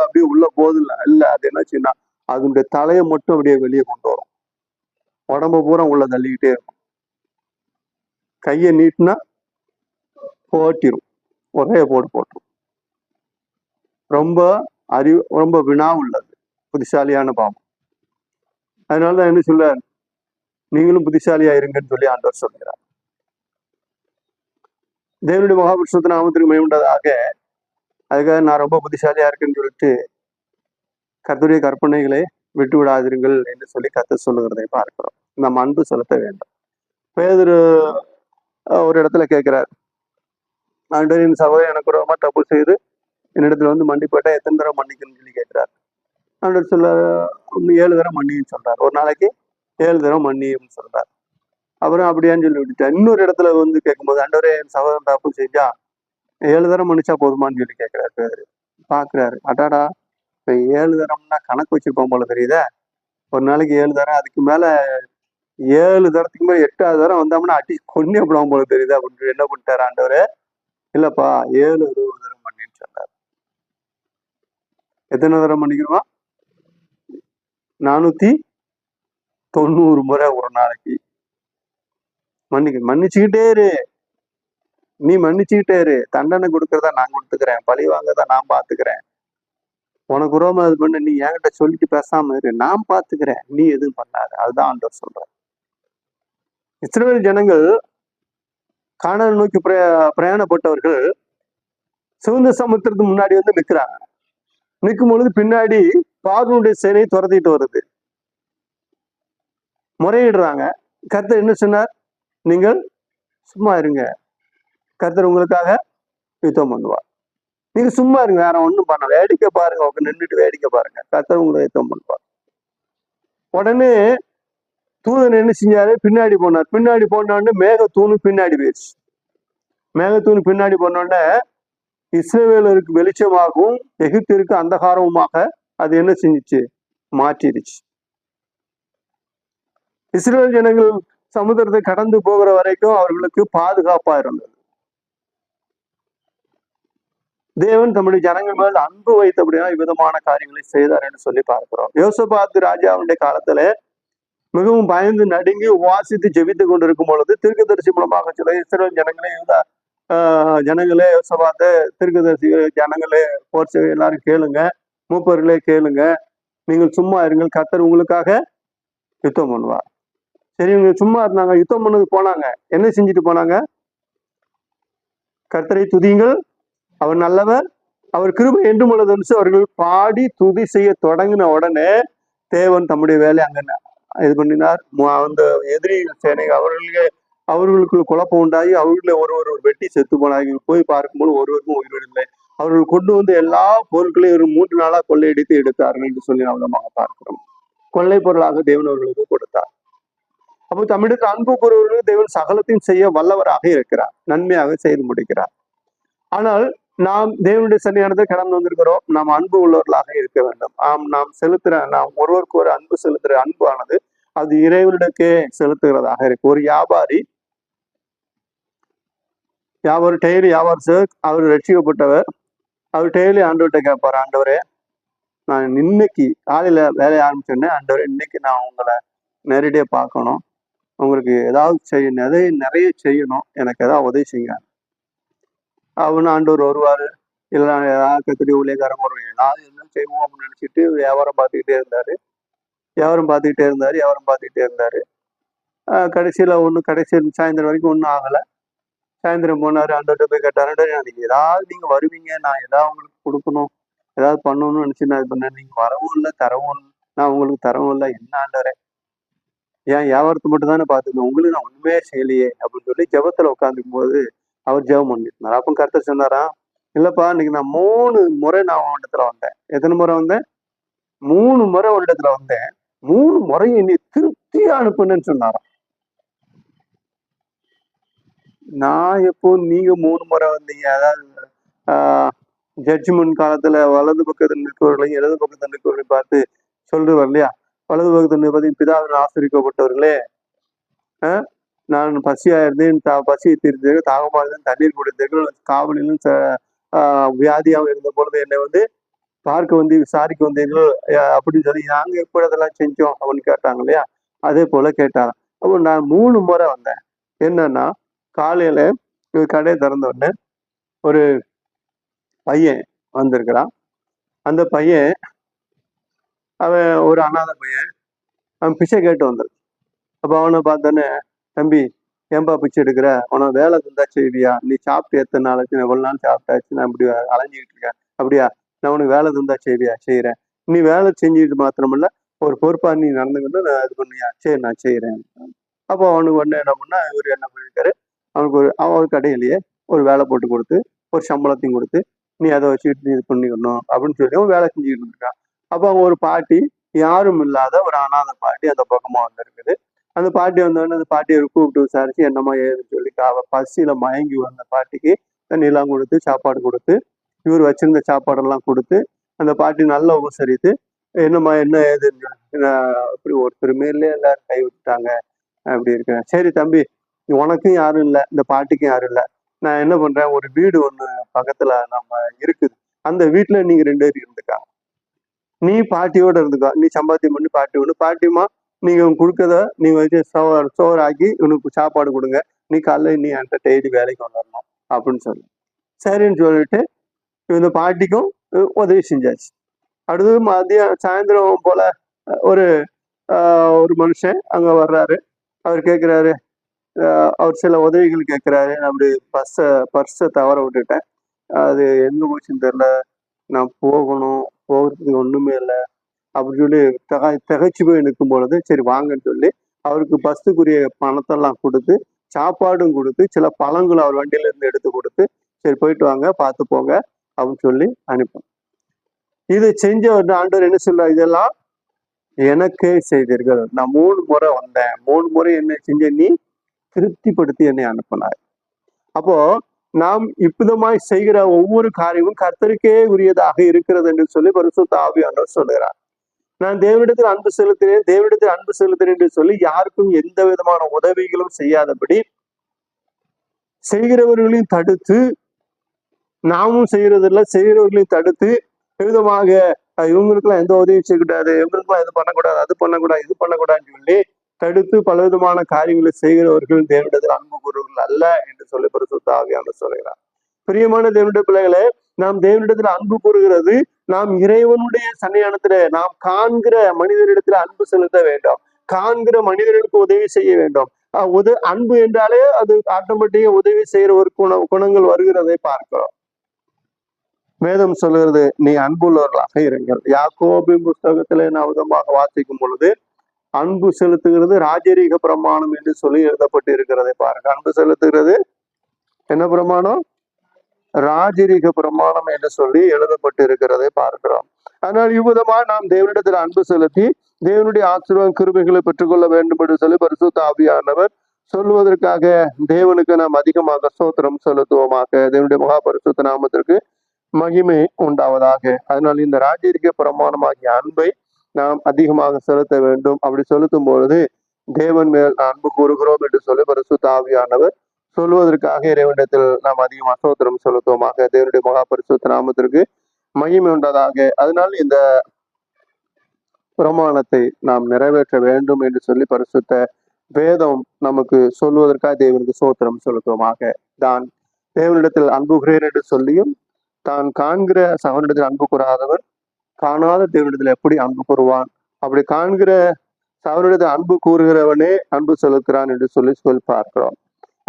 A: அப்படியே உள்ள போகுது இல்ல, அது என்ன செய்யணும்னா அதனுடைய தலையை மட்டும் அப்படியே வெளியே கொண்டு வரும், உடம்பு பூரா உள்ள தள்ளிக்கிட்டே இருக்கும். கையை நீட்டினா போட்டிரும், ஒரே போட்டுரும். ரொம்ப வினா உள்ளது, புத்திசாலியான பாம்பு. அதனாலதான் என்ன சொல்ல, நீங்களும் புத்திசாலியா இருங்கன்னு சொல்லி ஆண்டவர் சொல்கிறார். தேவனுடைய மகாபரிசுத்த நாமத்திற்கு மேம்பட்டதாக, அதுக்காக நான் ரொம்ப புத்திசாலியா இருக்கேன்னு சொல்லிட்டு கர்த்தருடைய கற்பனைகளை விட்டு விடாதிருங்கள் என்று சொல்லி கர்த்தர் சொல்லுகிறதை பார்க்கிறோம். நம்ம அன்பு செலுத்த வேண்டும். பேதுரு ஒரு இடத்துல கேட்கிறார், ஆண்டவரின் சகோதரன் எனக்கு ரொம்ப தப்பு செய்து என்னிடத்துல வந்து மன்னிப்பட்டா எத்தனை தடவை மன்னிக்கணும்னு சொல்லி கேட்கிறார். ஆண்டவர் சொல்ல 7 தடவை மன்னின்னு சொல்றார், ஒரு நாளைக்கு 7 தடவை மன்னியும் சொல்றார். அப்புறம் அப்படியான்னு சொல்லி விட்டுட்டார். இன்னொரு இடத்துல வந்து கேட்கும்போது, ஆண்டவரே என் சகோதரன் தப்பு செஞ்சா 7 தடவை மன்னிச்சா போதுமான்னு சொல்லி கேட்கிறாரு. பேரு பாக்குறாரு, அட்டாடா இப்ப 7 தடவைன்னா கணக்கு வச்சிருப்போம் போல தெரியுதா, ஒரு நாளைக்கு 7 தடவை, அதுக்கு மேல 7 தடத்துக்கு மேல 8வது தடவை வந்தோம்னா அடி கொன்னே போடுவோம் போல தெரியுது அப்படின்னு என்ன பண்ணிட்டாரு ஆண்டவரு, இல்லப்பா 7 தடவை மன்னின்னு சொன்னார். எத்தனை தடவை மன்னிக்கணுமா? 490 முறை ஒரு நாளைக்கு மன்னிச்சுக்கிட்டே இரு. நீ மன்னிச்சுக்கிட்டே இரு, தண்டனை கொடுக்கறதா நான் கொடுத்துக்கிறேன், பழி வாங்கதான் நான் பாத்துக்கிறேன். உனக்கு உரோம இது பண்ண நீ என்கிட்ட சொல்லிட்டு பேசாம இரு, நான் பாத்துக்கிறேன், நீ எதுவும் பண்ணாத. அதுதான் ஆண்டவர் சொல்ற. இஸ்ரவேல் ஜனங்கள் கானானை நோக்கி பிரயாணப்பட்டவர்கள் சிவந்த சமுத்திரத்துக்கு முன்னாடி வந்து நிக்கிறாங்க. நிற்கும் பொழுது பின்னாடி பார்வோனுடைய சேனை துரத்திட்டு வருது, முறையிடுறாங்க. கர்த்தர் என்ன சொன்னார், நீங்கள் சும்மா இருங்க, கர்த்தர் உங்களுக்காக யுத்தம் பண்ணுவார், நீங்க சும்மா இருங்க, வேற ஒண்ணும் பண்ண, வேடிக்கை பாருங்க, நின்றுட்டு வேடிக்கை பாருங்க, கர்த்தர் உங்களுக்கு யுத்தம் பண்ணுவார். உடனே தூதன் என்ன செஞ்சாரு, பின்னாடி போனார். பின்னாடி போனான்னு மேக தூணு பின்னாடி போயிடுச்சு. மேகத்தூண் பின்னாடி போனோடனே இஸ்ரவேலருக்கு வெளிச்சமாகவும் எகிப்திற்கு அந்தகாரமுமாக அது என்ன செஞ்சிச்சு? மாற்றிடுச்சு. இஸ்ரவேல் ஜனங்கள் சமுத்திரத்தை கடந்து போகிற வரைக்கும் அவர்களுக்கு பாதுகாப்பா இருந்தது. தேவன் தம்முடைய ஜனங்கள் மேல் அன்பு வைத்தபடியா விதமான காரியங்களை செய்தார் என்று சொல்லி பார்க்கிறோம். யோசபாத் ராஜாவுடைய காலத்துல மிகவும் பயந்து நடுங்கி வாசித்து ஜெபித்து கொண்டிருக்கும் பொழுது தீர்க்கதரிசி மூலமாக சில இஸ்ரவேல் ஜனங்களே ஜனங்களே யோசபாத்த தீர்க்கதரிசி ஜனங்களே போர்ச்ச எல்லாரும் கேளுங்க, மூப்பர்களே கேளுங்க, நீங்கள் சும்மா இருங்கள், கர்த்தர் உங்களுக்காக யுத்தம் பண்ணுவார். சரி, இவங்க சும்மா இருந்தாங்க, யுத்தம் பண்ணது போனாங்க. என்ன செஞ்சுட்டு போனாங்க? கர்த்தரை துதியுங்கள், அவர் நல்லவர், அவர் கிருபை என்றும் உள்ளதுன்னு அவர்கள் பாடி துதி செய்ய தொடங்கின உடனே தேவன் தம்முடைய வேலையை அங்க இது பண்ணினார். அந்த எதிரி சேனை அவர்களுக்குள்ள குழப்பம் உண்டாகி அவர்களை ஒரு வெட்டி செத்து போனாங்க. போய் பார்க்கும்போது ஒருவருக்கும் உயிரில்லை. அவர்கள் கொண்டு வந்து எல்லா பொருட்களையும் ஒரு 3 நாளா கொள்ளையடித்து எடுத்தார்கள் என்று சொல்லி நாம் பார்க்கிறோம். கொள்ளை பொருளாக தேவன் அவர்களுக்கு கொடுத்தார். அப்போ தமிழுக்கு அன்பு கூறுவர்களுக்கு தேவன் சகலத்தையும் செய்ய வல்லவராக இருக்கிறார், நன்மையாக செய்து முடிக்கிறார். ஆனால் நாம் தேவனுடைய சன்னிதானத்தை கடந்து வந்திருக்கிறோம். நாம் அன்பு உள்ளவர்களாக இருக்க வேண்டும். நாம் ஒருவருக்கு ஒரு அன்பு செலுத்துற அன்பானது அது இறைவனுக்கே செலுத்துகிறதாக இருக்கு. ஒரு வியாபாரி டெய்லி வியாபாரம், அவர் ரட்சிக்கப்பட்டவர், அவர் டெய்லி ஆண்டவர்கிட்ட கேட்பார், ஆண்டவரே நான் இன்னைக்கு காலையில வேலையை ஆரம்பிச்சோன்னே, ஆண்டவரே இன்னைக்கு நான் உங்களை நேரடியாக பார்க்கணும், உங்களுக்கு ஏதாவது செய்யணும், நிறைய செய்யணும், எனக்கு ஏதாவது உதவி செய்யுங்க. அவனு ஆண்டவர் வருவாரு, இல்லை ஏதாவது கத்திரி ஊழியக்காரங்க வருவாங்க, ஏதாவது என்ன செய்வோம் அப்படின்னு நினைச்சிட்டு வியாபாரம் பார்த்துக்கிட்டே இருந்தாரு. கடைசி சாயந்தரம் வரைக்கும் ஒன்றும் ஆகலை. சாயந்தரம் போனாரு, ஆண்டவர்கிட்ட போய் கேட்டாரு, நீங்க ஏதாவது நீங்க வருவீங்க, நான் ஏதாவது உங்களுக்கு கொடுக்கணும், ஏதாவது பண்ணணும்னு நினைச்சு நான் இது பண்ணேன், நீங்க வரவும் இல்லை, தரவும், நான் உங்களுக்கு தரவும் இல்லை, என்ன ஆண்டவரே, ஏன் வியாபாரத்தை மட்டும் தானே பார்த்துக்கணும், உங்களுக்கு நான் ஒண்ணுமே செய்யலையே அப்படின்னு சொல்லி ஜெபத்துல உட்காந்துக்கும் போது அவர் ஜெபம் பண்ணிட்டு இருந்தார். அப்போ கர்த்தர் சொன்னாரா, இல்லப்பா இன்னைக்கு நான் 3 முறை நான் உன்னிடத்துல வந்தேன். எத்தனை முறை வந்தேன்? 3 முறை உன்னிடத்துல வந்தேன். 3 முறையும் நீ திருப்தியா அனுப்புன்னு சொன்னாராம். நான் எப்போ நீங்க 3 முறை வந்தீங்க? அதாவது ஜட்ஜ்மெண்ட் காலத்துல வலது பக்கத்தில் நிற்கிறவர்களையும் இடது பக்கத்தில் நிற்கிறவர்களையும் பார்த்து சொல்லுவார் இல்லையா, வலது பக்கத்தில் நிற்பதை பிதாவின் ஆசிரிக்கப்பட்டவர்களே, நான் பசியா இருந்தேன், பசியை தீர்த்தேன், தாகமா இருந்தேன், தண்ணீர் குடித்தீர்கள், காவலிலும் வியாதியாகவும் இருந்த பொழுது என்னை பார்க்க வந்து விசாரிக்க வந்தீர்கள் அப்படின்னு சொல்லி நாங்க எப்படி அதெல்லாம் செஞ்சோம் அப்படின்னு கேட்டாங்க இல்லையா, அதே போல கேட்டாராம். அப்போ நான் 3 முறை வந்தேன். என்னன்னா, காலையில கடையை திறந்த உடனே ஒரு பையன் வந்திருக்கிறான். அந்த பையன் அவன் ஒரு அனாதை பையன், அவன் பிச்சை கேட்டு வந்திருக்கு. அப்போ அவனை பார்த்தோன்னே, தம்பி ஏன்பா பிச்சை எடுக்கிற, உனக்கு வேலை தந்தா செய்வியா, நீ சாப்பிட்டு எத்தனை நாளைக்கு, எவ்வளவு நாள் சாப்பிட்டாச்சு, நான் இப்படி அலைஞ்சிக்கிட்டு இருக்கேன், அப்படியா, நான் உனக்கு வேலை தந்தா செய்வியா, செய்யறேன், நீ வேலை செஞ்சுட்டு மாத்திரமில்ல ஒரு பொறுப்பா நீ நடந்துக்கிட்டு நான் இது பண்ணியா, சரி நான் செய்யறேன். அப்போ அவனுக்கு ஒன்று என்ன பண்ணா, இவர் என்ன பண்ணிருக்காரு, அவனுக்கு ஒரு கடையிலேயே ஒரு வேலை போட்டு கொடுத்து ஒரு சம்பளத்தையும் கொடுத்து, நீ அதை வச்சுக்கிட்டு நீ இது பண்ணிக்கணும் அப்படின்னு சொல்லி அவன் வேலை செஞ்சுக்கிட்டு இருக்கான். அப்போ அவங்க ஒரு பாட்டி, யாரும் இல்லாத ஒரு அனாதை பாட்டி அந்த பக்கமா வந்திருக்குது. அந்த பாட்டி வந்தோடனே அந்த பாட்டியை கூப்பிட்டு விசாரிச்சு என்னம்மா ஏதுன்னு சொல்லி பசியில மயங்கி வந்த பாட்டிக்கு தண்ணியெல்லாம் கொடுத்து சாப்பாடு கொடுத்து இவர் வச்சிருந்த சாப்பாடெல்லாம் கொடுத்து அந்த பாட்டி நல்லா உபசரித்து, என்னம்மா என்ன ஏதுன்னு, அப்படி ஒருத்தர் மேலே எல்லாரும் கை விட்டுட்டாங்க அப்படி இருக்கேன். சரி தம்பி, உனக்கும் யாரும் இல்லை, இந்த பாட்டிக்கும் யாரும் இல்லை, நான் என்ன பண்றேன், ஒரு வீடு ஒண்ணு பக்கத்துல நம்ம இருக்குது, அந்த வீட்டுல நீங்க 2 பேர் இருந்துக்காங்க, நீ பாட்டியோட இருந்துக்கா, நீ சம்பாத்தியம் பண்ணி பாட்டி ஒண்ணு, பாட்டிமா நீங்க கொடுக்கறத நீங்க வச்சு சோறாக்கி இவனுக்கு சாப்பாடு கொடுங்க, நீ காலைல நீ என்கிட்ட டெய்லி வேலைக்கு வந்துடணும் அப்படின்னு சொல்லு. சரின்னு சொல்லிட்டு இந்த பாட்டிக்கும் உதவி செஞ்சாச்சு. அடுத்தது சாயந்தரம் போல ஒரு மனுஷன் அங்க வர்றாரு. அவர் கேட்கிறாரு, அவர் சில உதவிகள் கேட்கிறாரு. அப்படி பர்ஸை தவற விட்டுட்டேன், அது எங்க போச்சுன்னு தெரியல, நான் போகிறதுக்கு ஒண்ணுமே இல்லை அப்படின்னு சொல்லி திகைச்சு போய் நிற்கும் பொழுது, சரி வாங்கன்னு சொல்லி அவருக்கு பஸ்ஸுக்குரிய பணத்தெல்லாம் கொடுத்து சாப்பாடும் கொடுத்து சில பழங்களை அவர் வண்டியில இருந்து எடுத்து கொடுத்து, சரி போயிட்டு வாங்க பார்த்து போங்க அப்படின்னு சொல்லி அனுப்போம். இதை செஞ்ச ஆண்டவர் என்ன சொல்ற, இதெல்லாம் எனக்கே செய்தீர்கள், நான் 3 முறை வந்தேன், 3 முறை என்ன செஞ்ச, நீ திருப்திப்படுத்தி என்னை அனுப்பினார். அப்போ நாம் இவ்விதமாய் செய்கிற ஒவ்வொரு காரியமும் கர்த்தருக்கே உரியதாக இருக்கிறது என்று சொல்லி பரிசுத்த ஆவியானவர் சொல்லுகிறார். நான் தேவனிடத்தில் அன்பு செலுத்தினேன், தேவனிடத்தில் அன்பு செலுத்தினேன் என்று சொல்லி யாருக்கும் எந்த விதமான உதவிகளும் செய்யாதபடி செய்கிறவர்களையும் தடுத்து, நாமும் செய்யறதில்ல, செய்கிறவர்களையும் தடுத்து விதமாக இவங்களுக்குலாம் எந்த உதவியும் செய்யக்கூடாது, இவங்களுக்குலாம் இது பண்ணக்கூடாது, அது பண்ணக்கூடாது, இது பண்ணக்கூடாதுன்னு சொல்லி தடுத்து பலவிதமான காரியங்களை செய்கிறவர்கள் தேவனிடத்தில் அன்பு கூறுவர்கள் அல்ல என்று சொல்லி பரிசுத்த ஆவியானவர் சொல்கிறார். பிரியமான தேவனுடைய பிள்ளைகளே, நாம் தேவனிடத்தில் அன்பு கூறுகிறது நாம் இறைவனுடைய சன்னிதானத்தில நாம் காண்கிற மனிதனிடத்தில் அன்பு செலுத்த வேண்டும், காண்கிற மனிதர்களுக்கு உதவி செய்ய வேண்டும். அன்பு என்றாலே அது ஆட்டோமேட்டிக்கா உதவி செய்யற ஒரு குணங்கள் வருகிறதை பார்க்கிறோம். வேதம் சொல்கிறது, நீ அன்புள்ளவர்களாக இருங்கள். யாக்கோபின் புஸ்தகத்திலே நான் விதமாக வாசிக்கும் பொழுது அன்பு செலுத்துகிறது ராஜரீக பிரமாணம் என்று சொல்லி எழுதப்பட்டு இருக்கிறதை பாருங்க. அன்பு செலுத்துகிறது என்ன பிரமாணம்? ராஜரீக பிரமாணம் என்று சொல்லி எழுதப்பட்டு இருக்கிறதை பார்க்கிறோம். ஆனால் இவ்விதமா நாம் தேவனிடத்தில் அன்பு செலுத்தி தேவனுடைய ஆசீர்வாத கிருபைகளை பெற்றுக்கொள்ள வேண்டும் என்று சொல்லி பரிசுத்த ஆவியானவர் சொல்வதற்காக தேவனுக்கு நாம் அதிகமாக ஸ்தோத்திரம் செலுத்துவோமாக. தேவனுடைய மகா பரிசுத்த நாமத்திற்கு மகிமை உண்டாவதாக. அதனால் இந்த ராஜரீக பிரமாணமாகிய அன்பை நாம் அதிகமாக செலுத்த வேண்டும். அப்படி செலுத்தும் பொழுது தேவன் மேல் அன்பு கூறுகிறோம் என்று சொல்லி பரிசுத்த ஆவியானவர் சொல்வதற்காக இறைவனிடத்தில் நாம் அதிகமாக ஸ்தோத்திரம் செலுத்துவோமாக. தேவனுடைய மகா பரிசுத்த நாமத்திற்கு மகிமை உண்டதாக. அதனால் இந்த பிரமாணத்தை நாம் நிறைவேற்ற வேண்டும் என்று சொல்லி பரிசுத்த வேதம் நமக்கு சொல்வதற்காக தேவனுக்கு ஸ்தோத்திரம் செலுத்துவோமாக. தான் தேவனிடத்தில் அன்புகிறேன் என்று சொல்லியும் தான் காண்கிற சகோதரனிடத்தில் அன்பு கூறாதவர் காணாத தேவனிடத்தில் எப்படி அன்பு கூறுவான்? அப்படி காண்கிற சகோதரனிடத்தில் அன்பு கூறுகிறவனே அன்பு செலுத்துகிறான் என்று சொல்லி பார்க்கிறோம்.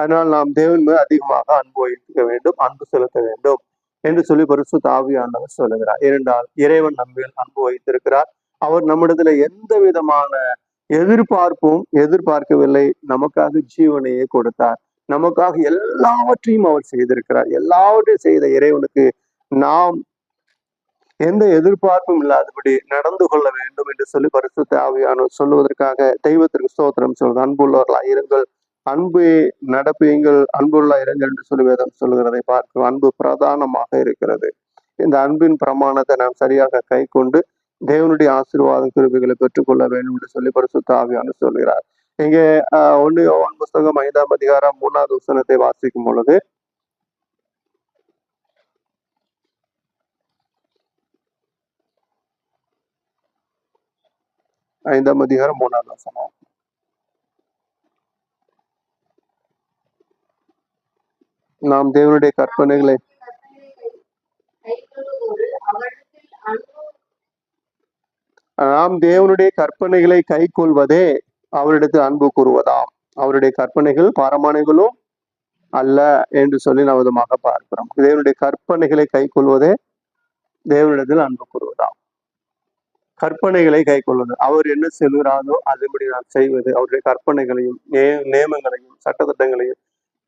A: அதனால் நாம் தேவன் மீது அதிகமாக அன்பு வைக்க வேண்டும், அன்பு செலுத்த வேண்டும் என்று சொல்லி பரிசுத்த ஆவியானவர் சொல்லுகிறார். ஏனென்றால் இறைவன் நம்மில் அன்பு வைத்திருக்கிறார். அவர் நம்மிடத்துல எந்த விதமான எதிர்பார்ப்பும் எதிர்பார்க்கவில்லை. நமக்காக ஜீவனையே கொடுத்தார், நமக்காக எல்லாவற்றையும் அவர் செய்திருக்கிறார். எல்லாவற்றையும் செய்த இறைவனுக்கு நாம் எந்த எதிர்பார்ப்பும் இல்லாதபடி நடந்து கொள்ள வேண்டும் என்று சொல்லி பரிசுத்த ஆவியானவர் சொல்லுவதற்காக தெய்வத்திற்கு ஸ்தோத்திரம் சொல்வது. அன்புள்ளவர்களா இருங்கள், அன்பு நடப்பீங்கள், அன்புள்ள இருங்கள் என்று சொல்லி வேதம் சொல்லுகிறதை பார்க்கிறோம். அன்பு பிரதானமாக இருக்கிறது. இந்த அன்பின் பிரமாணத்தை நாம் சரியாக கை கொண்டு தேவனுடைய ஆசீர்வாதம் கிருபைகளை பெற்றுக்கொள்ள வேண்டும் என்று சொல்லி பரிசுத்த ஆவியானவர் சொல்கிறார். இங்கே 1 யோவான் புஸ்தகம் 5ஆம் அதிகாரம் 3வது வசனத்தை வாசிக்கும் பொழுது, ஐந்தாம் அதிகாரம் 3வது வசனம், நாம் தேவனுடைய கற்பனைகளை கை கொள்வதே அவரிடத்தில் அன்பு கூறுவதாம். அவருடைய கற்பனைகள் பாரமானைகளும் அல்ல என்று சொல்லி நாம் விதமாக பார்க்கிறோம். தேவனுடைய கற்பனைகளை கை கொள்வதே தேவனிடத்தில் அன்பு கூறுவதாம். கற்பனைகளை கை கொள்வது, அவர் என்ன சொல்கிறாரோ அதுபடி நாம் செய்வது, அவருடைய கற்பனைகளையும் நியமங்களையும் சட்டத்திட்டங்களையும்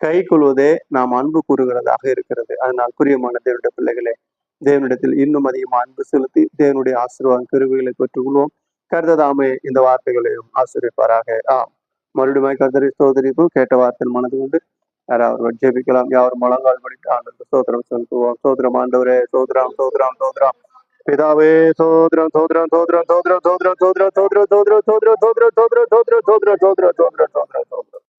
A: கை கொள்வதே நாம் அன்பு கூறுகிறதாக இருக்கிறது. அதனால் பிரியமான தேவனுடைய பிள்ளைகளே, தேவனிடத்தில் இன்னும் அதிகமாக அன்பு செலுத்தி தேவனுடைய ஆசீர்வாதம் கிருபைகளை பெற்றுக்கொள்வோம். கர்த்ததாமே இந்த வார்த்தைகளையும் ஆசீர்வதிப்பாராக. மறுபடியும் கர்த்தரை ஸ்தோத்திரிப்போம். கேட்ட வார்த்தை மனது கொண்டு யாராவது ஜெபிக்கலாம். யாரும் முழங்கால் படித்து ஆண்டவருக்கு ஸ்தோத்திரம் செலுத்துவோம். ஸ்தோத்திரம் ஆண்டவரே, ஸ்தோத்திரம் ஸ்தோத்திரம் ஸ்தோத்திரம். பிதாவே ஸ்தோத்திரம் ஸ்தோத்திரம் ஸ்தோத்திரம் ஸ்தோத்திரம் ஸ்தோத்திரம் ஸ்தோத்திரம் ஸ்தோத்திரம் ஸ்தோத்திரம் ஸ்தோத்திரம் ஸ்தோத்திரம் ஸ்தோத்திரம் ஸ்தோத்திரம் ஸ்தோத்திரம் ஸ்தோத்திரம் ஸ்தோத்திரம் ஸ்தோத்திரம்.